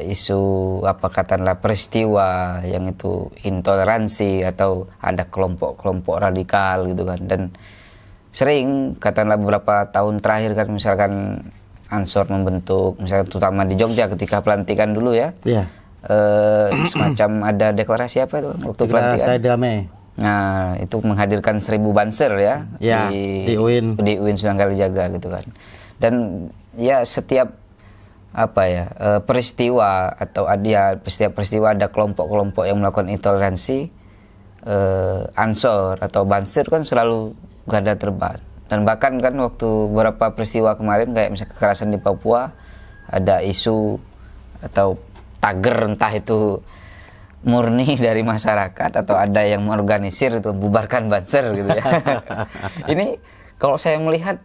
isu apa katakanlah peristiwa yang itu intoleransi atau ada kelompok-kelompok radikal gitu kan, dan sering katakanlah beberapa tahun terakhir kan misalkan Ansor membentuk, misalkan terutama di Jogja ketika pelantikan dulu ya, semacam ada deklarasi apa itu waktu pelantikan? Deklarasi damai. Nah, itu menghadirkan 1000 banser ya, di UIN. Di UIN Sunan Kalijaga gitu kan. Dan ya setiap peristiwa atau setiap peristiwa ada kelompok-kelompok yang melakukan intoleransi, Ansor atau Banser kan selalu garda terdepan. Dan bahkan kan waktu beberapa peristiwa kemarin kayak misalnya kekerasan di Papua, ada isu atau tagar entah itu murni dari masyarakat atau ada yang mengorganisir itu bubarkan Banser gitu ya. Ini kalau saya melihat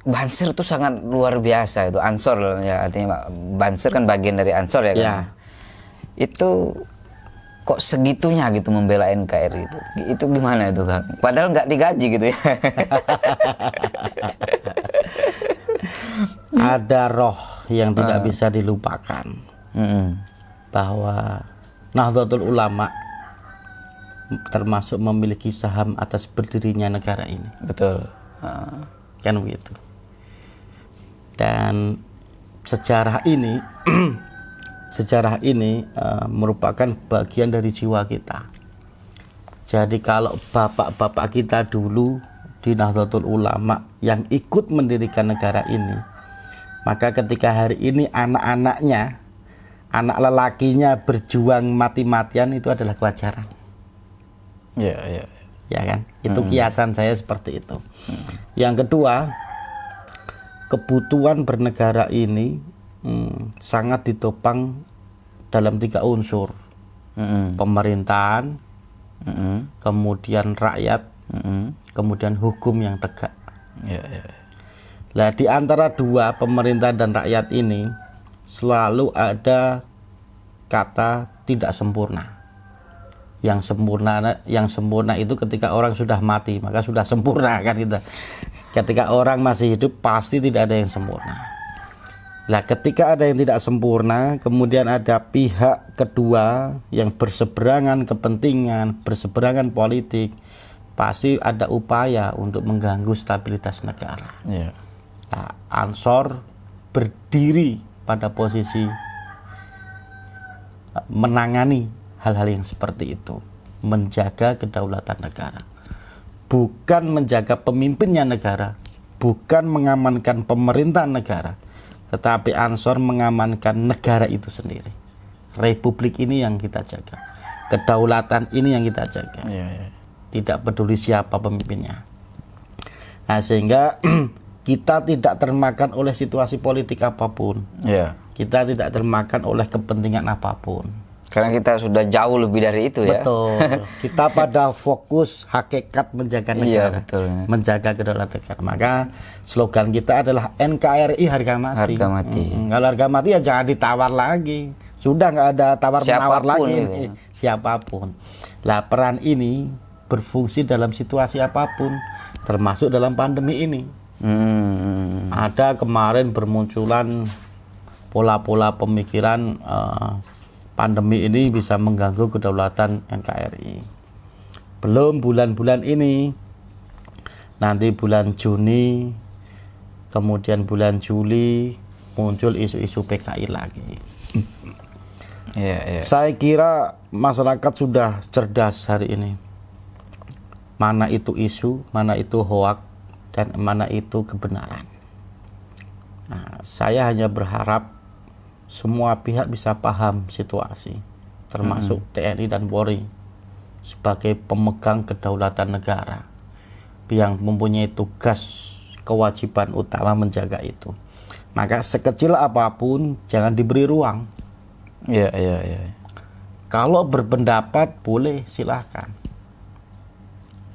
Banser itu sangat luar biasa itu. Ansor ya, artinya Banser kan bagian dari Ansor ya kan. Ya. Itu kok segitunya gitu membela NKRI itu. Itu gimana itu Kang? Padahal nggak digaji gitu ya. Ada roh yang tidak bisa dilupakan. bahwa Nahdlatul Ulama termasuk memiliki saham atas berdirinya negara ini. Betul. Kan begitu. Dan sejarah ini merupakan bagian dari jiwa kita. Jadi kalau bapak-bapak kita dulu di Nahdlatul Ulama yang ikut mendirikan negara ini, maka ketika hari ini anak-anaknya, anak lelakinya berjuang mati-matian, itu adalah kewajaran. Ya kan? Itu kiasan saya seperti itu. Yang kedua, kebutuhan bernegara ini sangat ditopang dalam 3 unsur. Pemerintahan, kemudian rakyat, kemudian hukum yang tegak. Nah, di antara 2, pemerintah dan rakyat ini, selalu ada kata tidak sempurna. Yang sempurna itu ketika orang sudah mati, maka sudah sempurna, kan gitu. Ketika orang masih hidup pasti tidak ada yang sempurna. Nah, ketika ada yang tidak sempurna, kemudian ada pihak kedua yang berseberangan kepentingan, berseberangan politik, pasti ada upaya untuk mengganggu stabilitas negara. Nah, Ansor berdiri pada posisi menangani hal-hal yang seperti itu, menjaga kedaulatan negara, bukan menjaga pemimpinnya negara, bukan mengamankan pemerintahan negara, tetapi Ansor mengamankan negara itu sendiri. Republik ini yang kita jaga, kedaulatan ini yang kita jaga. Tidak peduli siapa pemimpinnya. Nah, sehingga kita tidak termakan oleh situasi politik apapun. Kita tidak termakan oleh kepentingan apapun. Karena kita sudah jauh lebih dari itu, ya. Betul. Kita pada fokus hakikat menjaga negara, betul. Menjaga kedaulatan negara. Maka slogan kita adalah NKRI harga mati. Harga mati. Kalau harga mati ya jangan ditawar lagi. Sudah nggak ada tawar-menawar lagi. Gitu. Siapapun. Lah, peran ini berfungsi dalam situasi apapun, termasuk dalam pandemi ini. Ada kemarin bermunculan pola-pola pemikiran pandemi ini bisa mengganggu kedaulatan NKRI. Belum bulan-bulan ini, nanti bulan Juni, kemudian bulan Juli muncul isu-isu PKI lagi. Saya kira masyarakat sudah cerdas hari ini. Mana itu isu, mana itu hoak, dan mana itu kebenaran. Nah, saya hanya berharap semua pihak bisa paham situasi, termasuk TNI dan Polri sebagai pemegang kedaulatan negara yang mempunyai tugas kewajiban utama menjaga itu. Maka sekecil apapun jangan diberi ruang. Kalau berpendapat boleh, silahkan.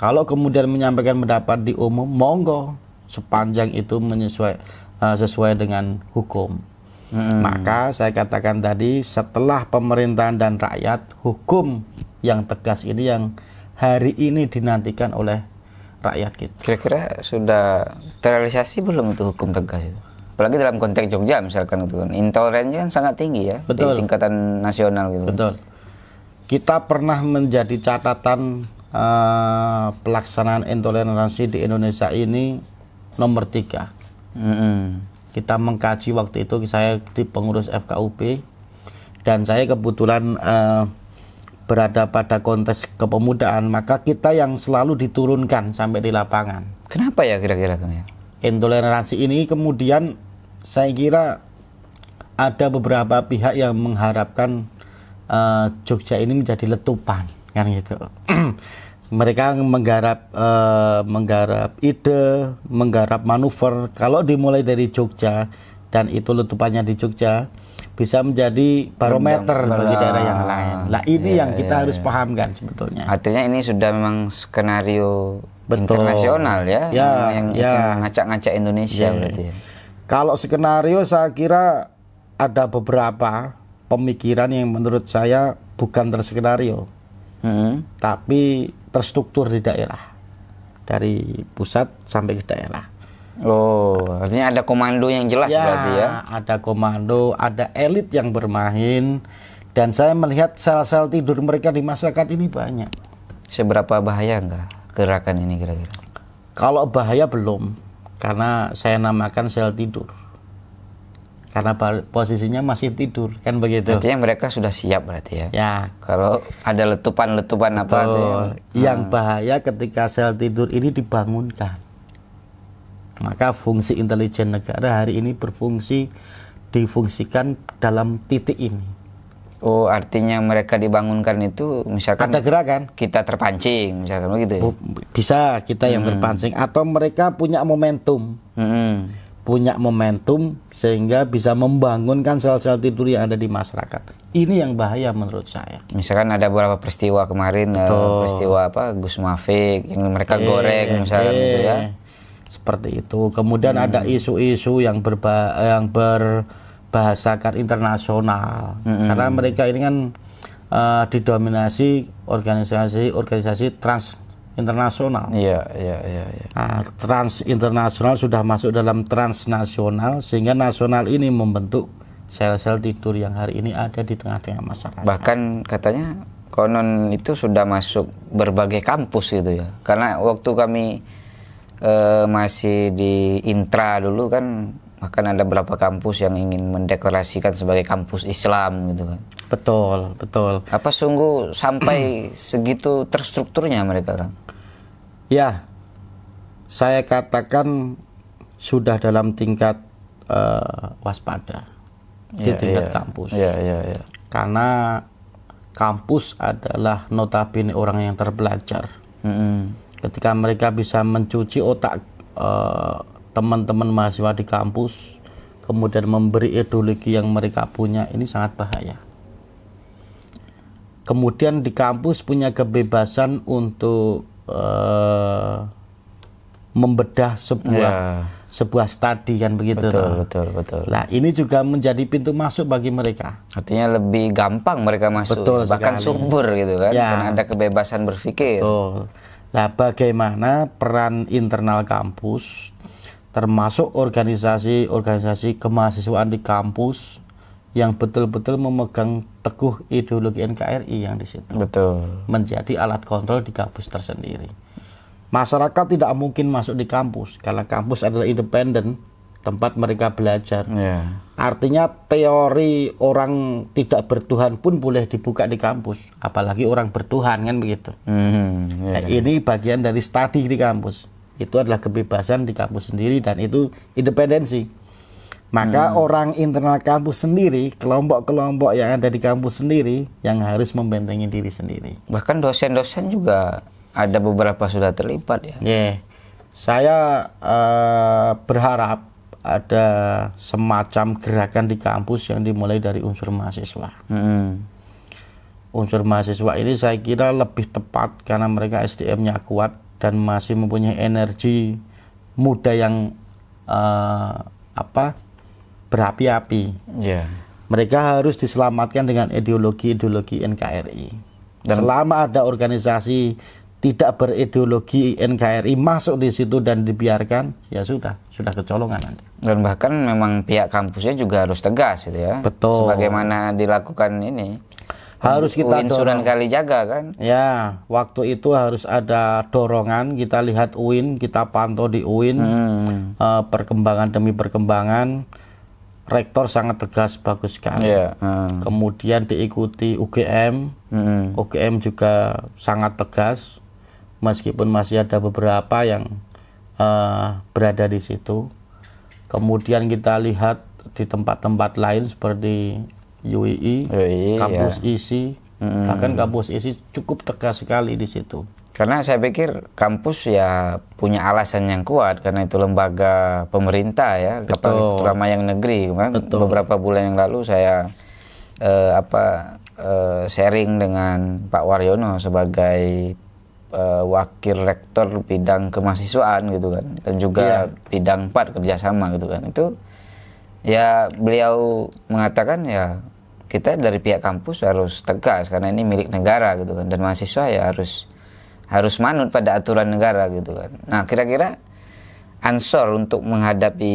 Kalau kemudian menyampaikan pendapat di umum, monggo, sepanjang itu sesuai dengan hukum. Maka saya katakan tadi, setelah pemerintahan dan rakyat, hukum yang tegas ini yang hari ini dinantikan oleh rakyat kita. Kira-kira sudah terrealisasi belum itu hukum tegas itu? Apalagi dalam konteks Jogja misalkan, itu kan intoleransinya kan sangat tinggi, ya. Betul. Di tingkatan nasional gitu. Betul. Kita pernah menjadi catatan pelaksanaan intoleransi di Indonesia ini nomor 3. Kita mengkaji waktu itu, saya di pengurus FKUP, dan saya kebetulan berada pada konteks kepemudaan, maka kita yang selalu diturunkan sampai di lapangan. Kenapa ya kira-kira, Kang? Intoleransi ini kemudian saya kira ada beberapa pihak yang mengharapkan Jogja ini menjadi letupan, kan gitu. Mereka menggarap ide, menggarap manuver. Kalau dimulai dari Jogja dan itu letupannya di Jogja, bisa menjadi barometer bagi daerah yang lain. Nah, ini yang kita harus pahamkan sebetulnya. Artinya ini sudah memang skenario internasional, ya, yang ngacak-ngacak Indonesia berarti. Ya. Kalau skenario, saya kira ada beberapa pemikiran yang menurut saya bukan terskenario, tapi terstruktur di daerah, dari pusat sampai ke daerah. Oh, artinya ada komando yang jelas berarti, ya? Ada komando, ada elit yang bermain, Dan saya melihat sel-sel tidur mereka di masyarakat ini banyak. Seberapa bahaya enggak gerakan ini kira-kira? Kalau bahaya belum, karena saya namakan sel tidur. Karena posisinya masih tidur, kan begitu. Artinya mereka sudah siap berarti ya? Ya. Kalau ada letupan-letupan apa artinya? Yang bahaya ketika sel tidur ini dibangunkan. Maka fungsi intelijen negara hari ini difungsikan dalam titik ini. Oh, artinya mereka dibangunkan itu misalkan Ada gerakan. kita terpancing, misalkan begitu ya? Bisa kita yang terpancing, atau mereka punya momentum. Punya momentum sehingga bisa membangunkan sel-sel tidur yang ada di masyarakat. Ini yang bahaya menurut saya. Misalkan ada beberapa peristiwa kemarin, peristiwa apa Gus Mafik yang mereka goreng misalkan gitu ya. Seperti itu. Kemudian ada isu-isu yang berbahasakan internasional. Karena mereka ini kan didominasi organisasi trans internasional. Iya. Nah, trans internasional sudah masuk dalam transnasional, sehingga nasional ini membentuk sel-sel tidur yang hari ini ada di tengah-tengah masyarakat. Bahkan katanya konon itu sudah masuk berbagai kampus gitu ya. Karena waktu kami masih di Intra dulu kan, bahkan ada beberapa kampus yang ingin mendeklarasikan sebagai kampus Islam gitu kan. Betul. Apa sungguh sampai segitu terstrukturnya mereka kan? Ya, saya katakan sudah dalam tingkat waspada di tingkat kampus. Iya. Karena kampus adalah notabene orang yang terpelajar. Ketika mereka bisa mencuci otak teman-teman mahasiswa di kampus, kemudian memberi ideologi yang mereka punya, ini sangat bahaya. Kemudian di kampus punya kebebasan untuk membedah sebuah studi kan begitu. Betul. Nah, ini juga menjadi pintu masuk bagi mereka. Artinya lebih gampang mereka masuk, bahkan subur gitu kan, karena ada kebebasan berpikir. Betul. Nah, bagaimana peran internal kampus, termasuk organisasi kemahasiswaan di kampus yang betul-betul memegang teguh ideologi NKRI yang di situ. Betul. Menjadi alat kontrol di kampus tersendiri. Masyarakat tidak mungkin masuk di kampus karena kampus adalah independen, tempat mereka belajar. Artinya teori orang tidak bertuhan pun boleh dibuka di kampus, apalagi orang bertuhan kan begitu. Nah, ini bagian dari studi di kampus. Itu adalah kebebasan di kampus sendiri dan itu independensi. Maka orang internal kampus sendiri, kelompok-kelompok yang ada di kampus sendiri yang harus membentengi diri sendiri. Bahkan dosen-dosen juga ada beberapa sudah terlibat ya. Saya berharap ada semacam gerakan di kampus yang dimulai dari unsur mahasiswa. Unsur mahasiswa ini saya kira lebih tepat karena mereka SDM-nya kuat dan masih mempunyai energi muda yang berapi-api. Mereka harus diselamatkan dengan ideologi NKRI. Dan selama ada organisasi tidak berideologi NKRI masuk di situ dan dibiarkan, ya sudah kecolongan nanti. Dan bahkan memang pihak kampusnya juga harus tegas gitu ya. Betul. Sebagaimana dilakukan ini. Harus kita Sunan Kalijaga kan. Ya, waktu itu harus ada dorongan. Kita lihat UIN, kita pantau di UIN perkembangan demi perkembangan. Rektor sangat tegas, bagus sekali. Kemudian diikuti UGM. UGM juga sangat tegas. Meskipun masih ada beberapa yang berada di situ. Kemudian kita lihat di tempat-tempat lain seperti UII, kampus ISI, bahkan kampus ISI cukup tegas sekali di situ. Karena saya pikir kampus ya punya alasan yang kuat karena itu lembaga pemerintah ya, terutama yang negeri. Beberapa bulan yang lalu saya sharing dengan Pak Waryono sebagai wakil rektor bidang kemahasiswaan gitu kan, dan juga bidang 4 kerjasama gitu kan. Itu ya beliau mengatakan ya kita dari pihak kampus harus tegas karena ini milik negara gitu kan, dan mahasiswa ya harus manut pada aturan negara gitu kan. Nah, kira-kira Ansor untuk menghadapi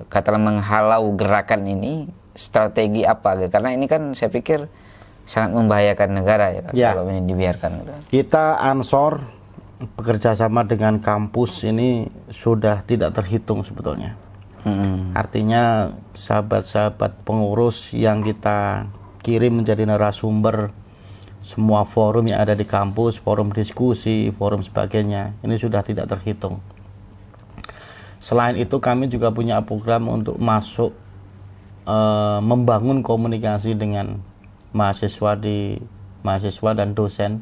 katakanlah menghalau gerakan ini strategi apa gitu? Karena ini kan saya pikir sangat membahayakan negara ya, Ya. kalau ini dibiarkan gitu. Kita Ansor bekerja sama dengan kampus ini sudah tidak terhitung sebetulnya. Artinya sahabat-sahabat pengurus yang kita kirim menjadi narasumber semua forum yang ada di kampus, forum diskusi, forum sebagainya, ini sudah tidak terhitung. Selain itu kami juga punya program untuk masuk membangun komunikasi dengan mahasiswa dan dosen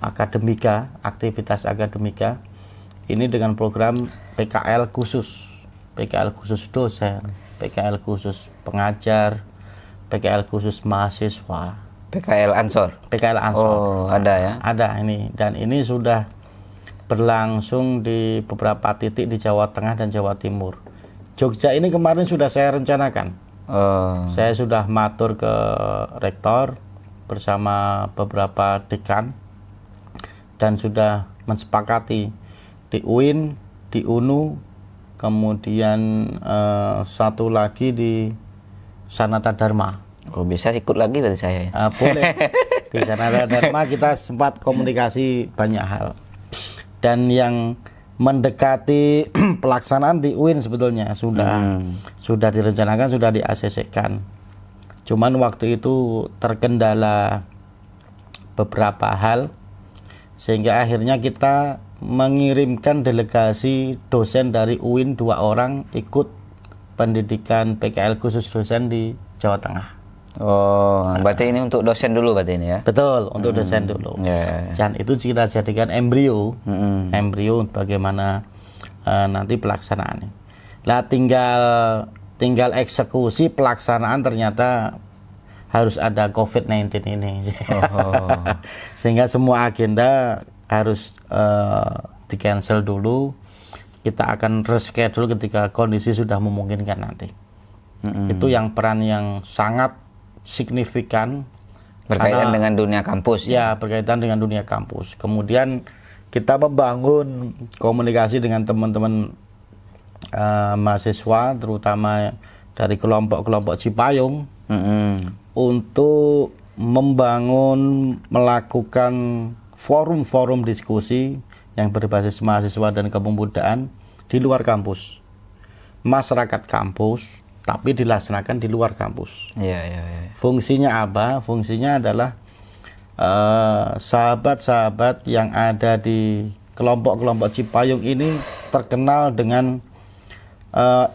akademika, aktivitas akademika ini dengan program PKL khusus dosen, PKL khusus pengajar, PKL khusus mahasiswa, PKL Ansor. Oh, ada ya. Ada ini, dan ini sudah berlangsung di beberapa titik di Jawa Tengah dan Jawa Timur. Jogja ini kemarin sudah saya rencanakan. Saya sudah matur ke rektor bersama beberapa dekan dan sudah mensepakati di UIN, di UNU, kemudian satu lagi di Sanata Dharma. Oh, bisa ikut lagi berarti saya ya? Boleh. Di Sanata Dharma kita sempat komunikasi banyak hal. Dan yang mendekati pelaksanaan di UIN sebetulnya sudah direncanakan, sudah di-ACC-kan. Cuman waktu itu terkendala beberapa hal sehingga akhirnya kita mengirimkan delegasi dosen dari UIN 2 orang ikut pendidikan PKL khusus dosen di Jawa Tengah. Oh, berarti ini untuk dosen dulu berarti ini ya? Betul, untuk dosen dulu. Dan itu kita jadikan embrio bagaimana nanti pelaksanaannya. Lah tinggal eksekusi pelaksanaan ternyata harus ada COVID-19 ini. Sehingga semua agenda harus di cancel dulu. Kita akan reschedule ketika kondisi sudah memungkinkan nanti. Itu yang peran yang sangat signifikan berkaitan dengan dunia kampus ya, berkaitan dengan dunia kampus. Kemudian kita membangun komunikasi dengan teman-teman mahasiswa terutama dari kelompok-kelompok Cipayung untuk melakukan forum-forum diskusi yang berbasis mahasiswa dan kepemudaan di luar kampus, masyarakat kampus, tapi dilaksanakan di luar kampus. Fungsinya apa? Fungsinya adalah sahabat-sahabat yang ada di kelompok-kelompok Cipayung ini terkenal dengan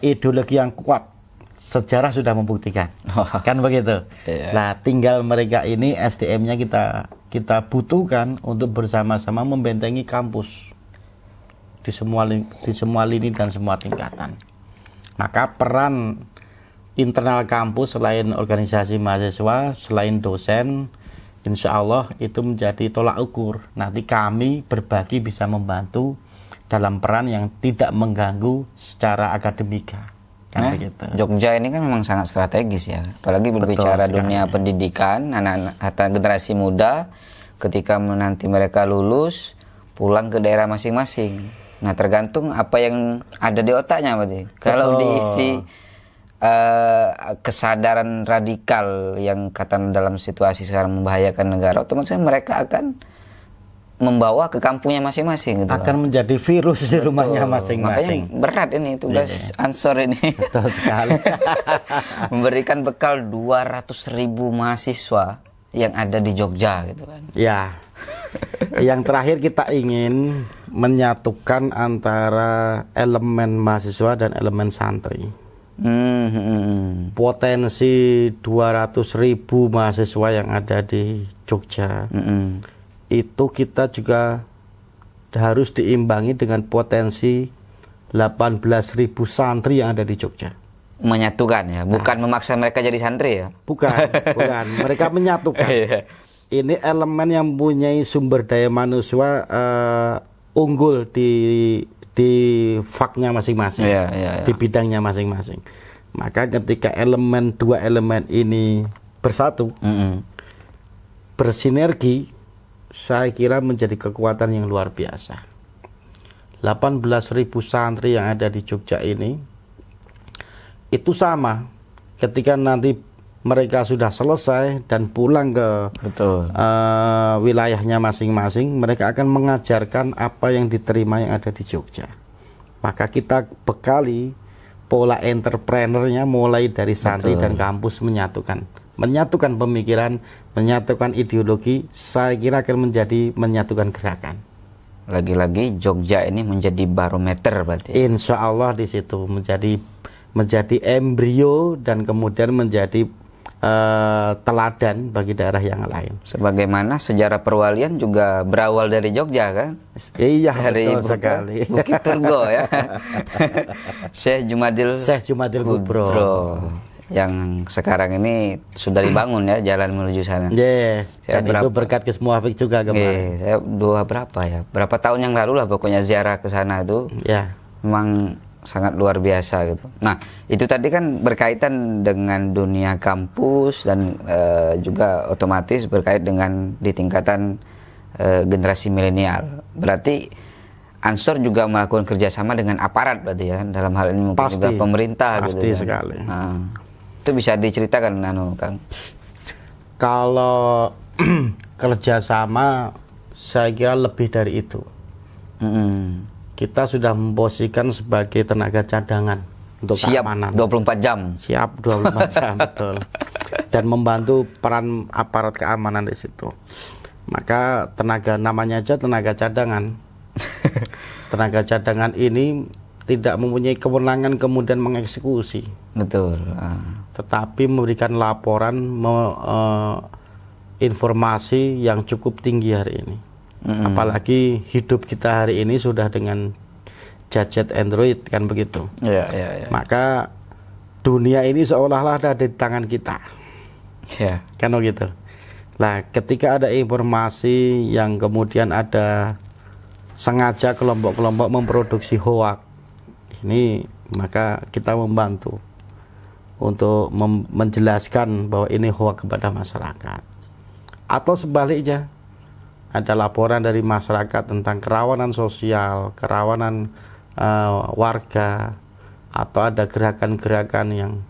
ideologi yang kuat. Sejarah sudah membuktikan, kan begitu. Nah, tinggal mereka ini SDM-nya kita butuhkan untuk bersama-sama membentengi kampus di semua lini dan semua tingkatan. Maka peran internal kampus selain organisasi mahasiswa, selain dosen, insya Allah itu menjadi tolak ukur. Nanti kami berbagi bisa membantu dalam peran yang tidak mengganggu secara akademika. Jogja ini kan memang sangat strategis ya, apalagi berbicara dunia pendidikan, anak-anak atau generasi muda ketika nanti mereka lulus pulang ke daerah masing-masing. Nah, tergantung apa yang ada di otaknya berarti. Kalau diisi kesadaran radikal yang kata dalam situasi sekarang membahayakan negara, otomatis mereka akan membawa ke kampungnya masing-masing gitu. Akan menjadi virus di rumahnya masing-masing. Makanya berat ini tugas Ansor ini. Betul sekali. Memberikan bekal 200.000 mahasiswa yang ada di Jogja gitu kan. Ya. Yang terakhir kita ingin menyatukan antara elemen mahasiswa dan elemen santri. Potensi 200.000 mahasiswa yang ada di Jogja. Itu kita juga harus diimbangi dengan potensi 18.000 santri yang ada di Jogja. Menyatukan ya, bukan memaksa mereka jadi santri ya. Bukan. Mereka menyatukan. Ini elemen yang mempunyai sumber daya manusia unggul di faknya masing-masing, di bidangnya masing-masing. Maka ketika dua elemen ini bersatu, bersinergi, saya kira menjadi kekuatan yang luar biasa. 18.000 santri yang ada di Jogja ini itu sama ketika nanti mereka sudah selesai dan pulang ke Betul. wilayahnya masing-masing, mereka akan mengajarkan apa yang diterima yang ada di Jogja. Maka kita bekali pola entrepreneurnya mulai dari santri dan kampus menyatukan pemikiran, menyatukan ideologi. Saya kira akan menyatukan gerakan. Lagi-lagi Jogja ini menjadi barometer berarti. Insya Allah di situ menjadi embrio dan kemudian menjadi teladan bagi daerah yang lain. Sebagaimana sejarah perwalian juga berawal dari Jogja kan? Iya, dari betul sekali. Bukit Turgo ya. Syekh Jumadil Kubro. Yang sekarang ini sudah dibangun ya jalan menuju sana. Dan itu berkat Gus Muafik juga kemarin. Saya berapa tahun yang lalu lah pokoknya ziarah ke sana itu. Memang sangat luar biasa gitu. Nah, itu tadi kan berkaitan dengan dunia kampus dan juga otomatis berkait dengan di tingkatan generasi milenial. Berarti Ansor juga melakukan kerjasama dengan aparat berarti ya, dalam hal ini mungkin juga pemerintah pasti gitu. Sekali. Nah, itu bisa diceritakan Kang. Kalau kerjasama saya kira lebih dari itu. Kita sudah memposisikan sebagai tenaga cadangan untuk keamanan. 24 jam. Siap 24 jam betul. Dan membantu peran aparat keamanan di situ. Maka namanya aja tenaga cadangan. Tenaga cadangan ini tidak mempunyai kewenangan kemudian mengeksekusi. Betul. Tetapi memberikan laporan informasi yang cukup tinggi hari ini. Apalagi hidup kita hari ini sudah dengan gadget Android kan begitu. Maka dunia ini seolah-olah ada di tangan kita. Kan begitu. Nah, ketika ada informasi yang kemudian ada sengaja kelompok-kelompok memproduksi hoak ini, maka kita membantu untuk menjelaskan bahwa ini hoak kepada masyarakat. Atau sebaliknya, ada laporan dari masyarakat tentang kerawanan sosial, kerawanan warga, atau ada gerakan-gerakan yang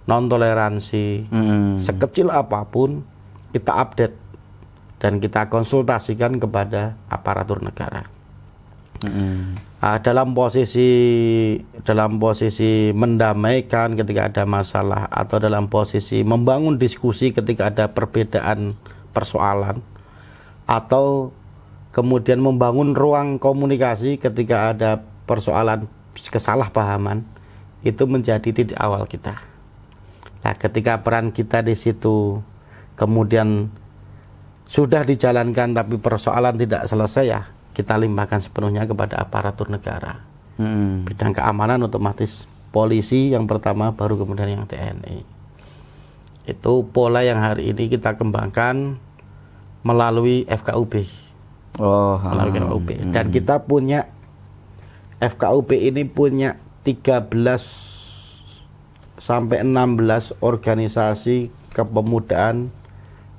non toleransi, sekecil apapun kita update dan kita konsultasikan kepada aparatur negara. Dalam posisi mendamaikan ketika ada masalah, atau dalam posisi membangun diskusi ketika ada perbedaan persoalan, atau kemudian membangun ruang komunikasi ketika ada persoalan kesalahpahaman, itu menjadi titik awal kita. Nah, ketika peran kita di situ kemudian sudah dijalankan tapi persoalan tidak selesai, ya kita limpahkan sepenuhnya kepada aparatur negara. Bidang keamanan otomatis polisi yang pertama, baru kemudian yang TNI. Itu pola yang hari ini kita kembangkan melalui FKUB. Melalui FKUB. Dan kita punya FKUB ini punya 13 sampai 16 organisasi kepemudaan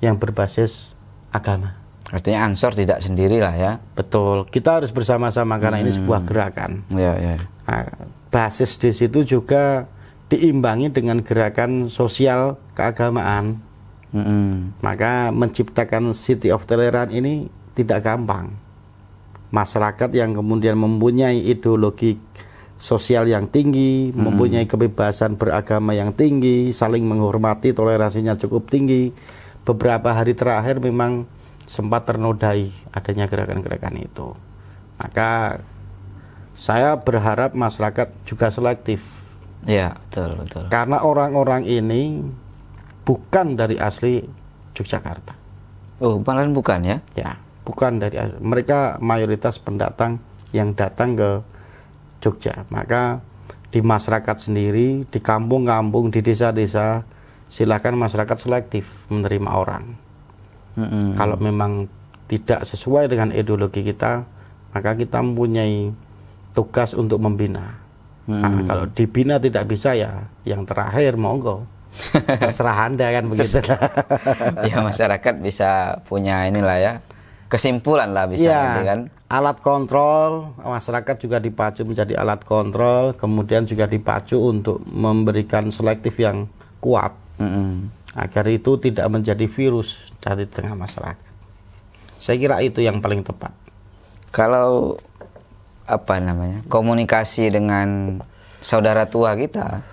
yang berbasis agama. Artinya Ansor tidak sendiri lah ya. Betul, kita harus bersama-sama karena ini sebuah gerakan. Nah, basis di situ juga diimbangi dengan gerakan sosial keagamaan. Maka menciptakan City of Tolerance ini tidak gampang. Masyarakat yang kemudian mempunyai ideologi sosial yang tinggi, mempunyai kebebasan beragama yang tinggi, saling menghormati, toleransinya cukup tinggi. Beberapa hari terakhir memang sempat ternodai adanya gerakan-gerakan itu. Maka saya berharap masyarakat juga selektif. Iya, betul. Karena orang-orang ini bukan dari asli Yogyakarta. Malah bukan ya? Ya, bukan dari asli. Mereka mayoritas pendatang yang datang ke Jogja. Maka di masyarakat sendiri, di kampung-kampung, di desa-desa, silakan masyarakat selektif menerima orang. Kalau memang tidak sesuai dengan ideologi kita, maka kita mempunyai tugas untuk membina. Nah, kalau dibina tidak bisa, ya yang terakhir monggo terserah Anda kan begitu. Ya, masyarakat bisa punya inilah ya, kesimpulan lah bisa nanti kan. Alat kontrol, masyarakat juga dipacu menjadi alat kontrol, kemudian juga dipacu untuk memberikan selektif yang kuat, Mm-mm. agar itu tidak menjadi virus dari tengah masyarakat. Saya kira itu yang paling tepat. Kalau komunikasi dengan saudara tua kita,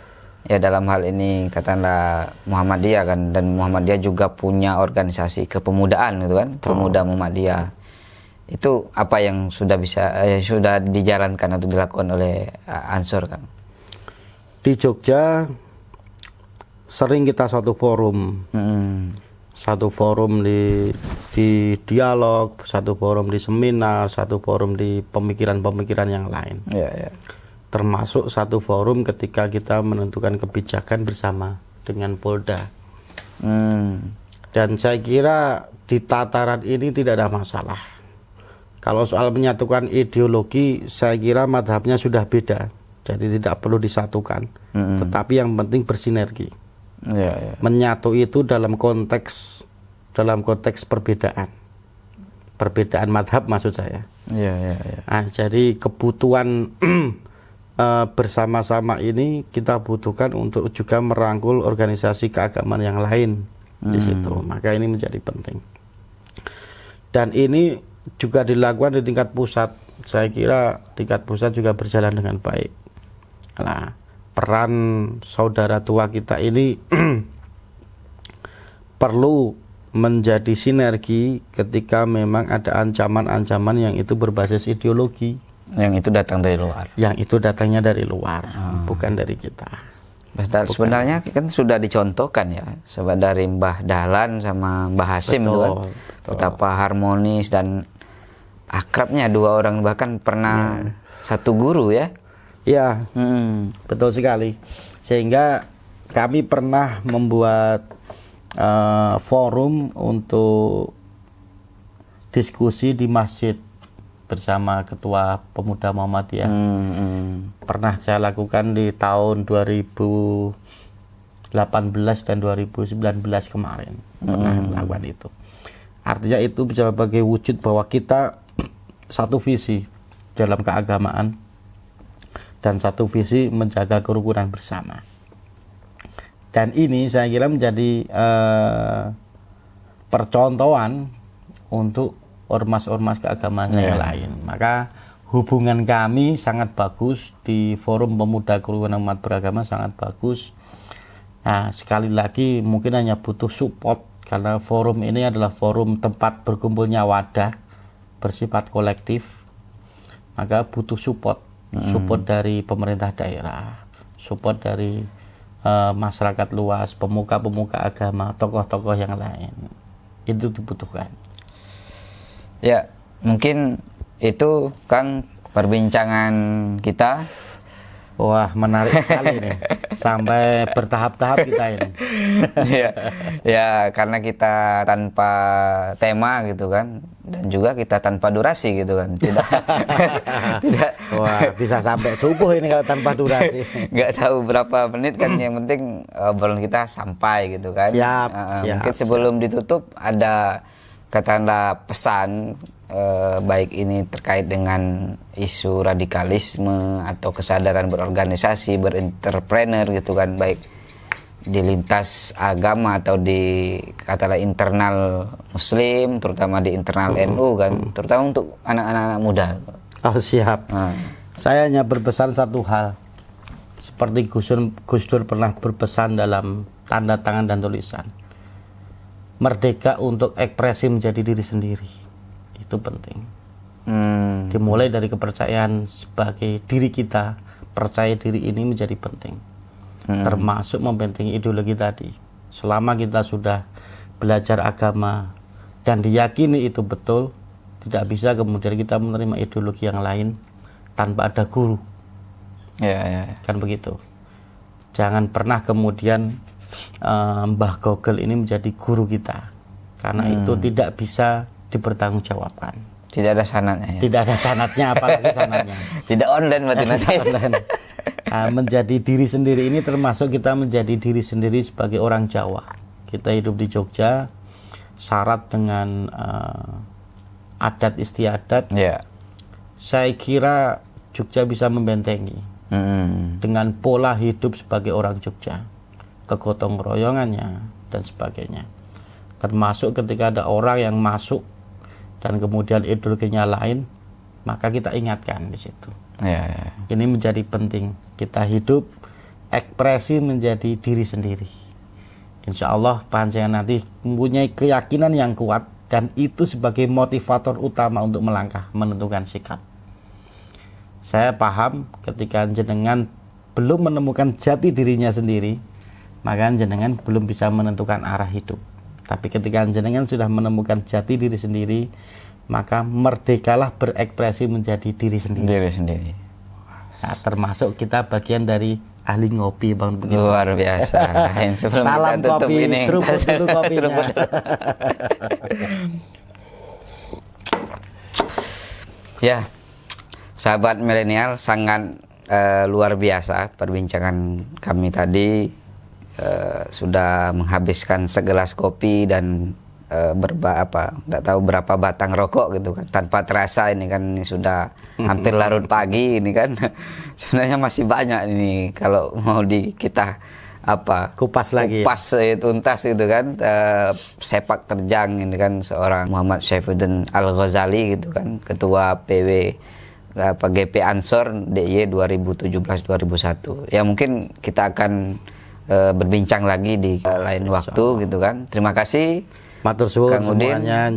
ya dalam hal ini katakanlah Muhammadiyah kan, dan Muhammadiyah juga punya organisasi kepemudaan gitu kan, pemuda Muhammadiyah. Itu apa yang sudah dijalankan atau dilakukan oleh Ansor, Kang? Di Jogja sering kita satu forum. Satu forum di dialog, satu forum di seminar, satu forum di pemikiran-pemikiran yang lain. Termasuk satu forum ketika kita menentukan kebijakan bersama dengan Polda. Dan saya kira di tataran ini tidak ada masalah. Kalau soal menyatukan ideologi, saya kira madhabnya sudah beda, jadi tidak perlu disatukan. Tetapi yang penting bersinergi. Menyatu itu dalam konteks perbedaan madhab maksud saya. Nah, jadi kebutuhan bersama-sama ini kita butuhkan untuk juga merangkul organisasi keagamaan yang lain di situ. Maka ini menjadi penting. Dan ini juga dilakukan di tingkat pusat. Saya kira tingkat pusat juga berjalan dengan baik. Nah, peran saudara tua kita ini perlu menjadi sinergi ketika memang ada ancaman-ancaman yang itu berbasis ideologi. Yang itu datang dari luar. Yang itu datangnya dari luar, bukan dari kita. Sebenarnya kan sudah dicontohkan ya, dari Mbah Dahlan sama Mbah Hasim itu kan, betapa harmonis dan akrabnya dua orang, bahkan pernah satu guru ya. Ya, betul sekali. Sehingga kami pernah membuat forum untuk diskusi di masjid bersama Ketua Pemuda Muhammadiyah. Pernah saya lakukan di tahun 2018 dan 2019 kemarin. Pernah melakukan itu. Artinya itu sebagai wujud bahwa kita satu visi dalam keagamaan dan satu visi menjaga kerukunan bersama. Dan ini saya kira menjadi percontohan untuk ormas-ormas keagamaan yang lain. Maka hubungan kami sangat bagus di Forum Pemuda Kerukunan Umat Beragama, sangat bagus. Nah, sekali lagi mungkin hanya butuh support, karena forum ini adalah forum tempat berkumpulnya wadah bersifat kolektif. Maka butuh support dari pemerintah daerah, support dari masyarakat luas, pemuka-pemuka agama, tokoh-tokoh yang lain. Itu dibutuhkan. Ya, mungkin itu Kang perbincangan kita. Wah, menarik sekali nih. Sampai bertahap-tahap kita ini. ya, karena kita tanpa tema gitu kan, dan juga kita tanpa durasi gitu kan. Tidak. Wah, bisa sampai subuh ini kalau tanpa durasi. Nggak tahu berapa menit kan, yang penting obrolan kita sampai gitu kan. Siap. Mungkin sebelum ditutup ada katakanlah pesan, baik ini terkait dengan isu radikalisme atau kesadaran berorganisasi, berentrepreneur gitu kan, baik di lintas agama atau di katakanlah internal Muslim, terutama di internal NU kan, terutama untuk anak-anak muda. Oh, siap. Saya hanya berpesan satu hal, seperti Gus Dur pernah berpesan dalam tanda tangan dan tulisan. Merdeka untuk ekspresi menjadi diri sendiri, itu penting. Dimulai dari kepercayaan sebagai diri kita, percaya diri ini menjadi penting, termasuk membentengi ideologi tadi. Selama kita sudah belajar agama dan diyakini itu betul, tidak bisa kemudian kita menerima ideologi yang lain tanpa ada guru. Kan begitu. Jangan pernah kemudian Mbah Google ini menjadi guru kita, karena itu tidak bisa dipertanggungjawabkan. Tidak ada sanatnya. Tidak ada sanatnya, apalagi sanatnya. Tidak online berarti nanti. Menjadi diri sendiri ini termasuk kita menjadi diri sendiri sebagai orang Jawa. Kita hidup di Jogja, syarat dengan adat istiadat. Saya kira Jogja bisa membentengi dengan pola hidup sebagai orang Jogja. kegotong royongannya dan sebagainya. Termasuk ketika ada orang yang masuk dan kemudian ideologinya lain, maka kita ingatkan di situ. Ya. Ini menjadi penting. Kita hidup ekspresi menjadi diri sendiri. Insya Allah panjenengan nanti mempunyai keyakinan yang kuat, dan itu sebagai motivator utama untuk melangkah, menentukan sikap. Saya paham ketika jenengan belum menemukan jati dirinya sendiri, maka jenengan belum bisa menentukan arah hidup. Tapi ketika jenengan sudah menemukan jati diri sendiri, maka merdekalah berekspresi menjadi diri sendiri. Diri sendiri. Nah, termasuk kita bagian dari ahli ngopi, Bang. Luar biasa. Sebelum Salam kita tutup kopi, ini, seruput dulu kopinya. Seruput. Ya, sahabat milenial, sangat luar biasa perbincangan kami tadi. Sudah menghabiskan segelas kopi dan nggak tahu berapa batang rokok gitu kan, tanpa terasa ini kan ini sudah hampir larut pagi ini kan. Sebenarnya masih banyak ini kalau mau kita kupas lagi, kupas tuntas gitu kan. Sepak terjang ini kan seorang Muhammad Syaifuddin Al-Ghazali gitu kan, ketua PW GP Ansor DIY 2017-2001. Ya mungkin kita akan berbincang lagi di lain waktu gitu kan. Terima kasih matur suwun Kang Udin, semuanya,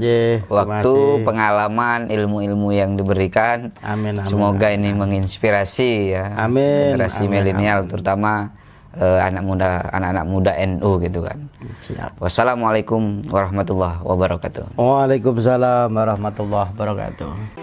waktu, pengalaman, ilmu-ilmu yang diberikan. Amin, amin, semoga amin, ini menginspirasi ya generasi milenial, terutama anak-anak muda NU gitu kan. Siap. Wassalamualaikum warahmatullahi wabarakatuh. Waalaikumsalam warahmatullahi wabarakatuh.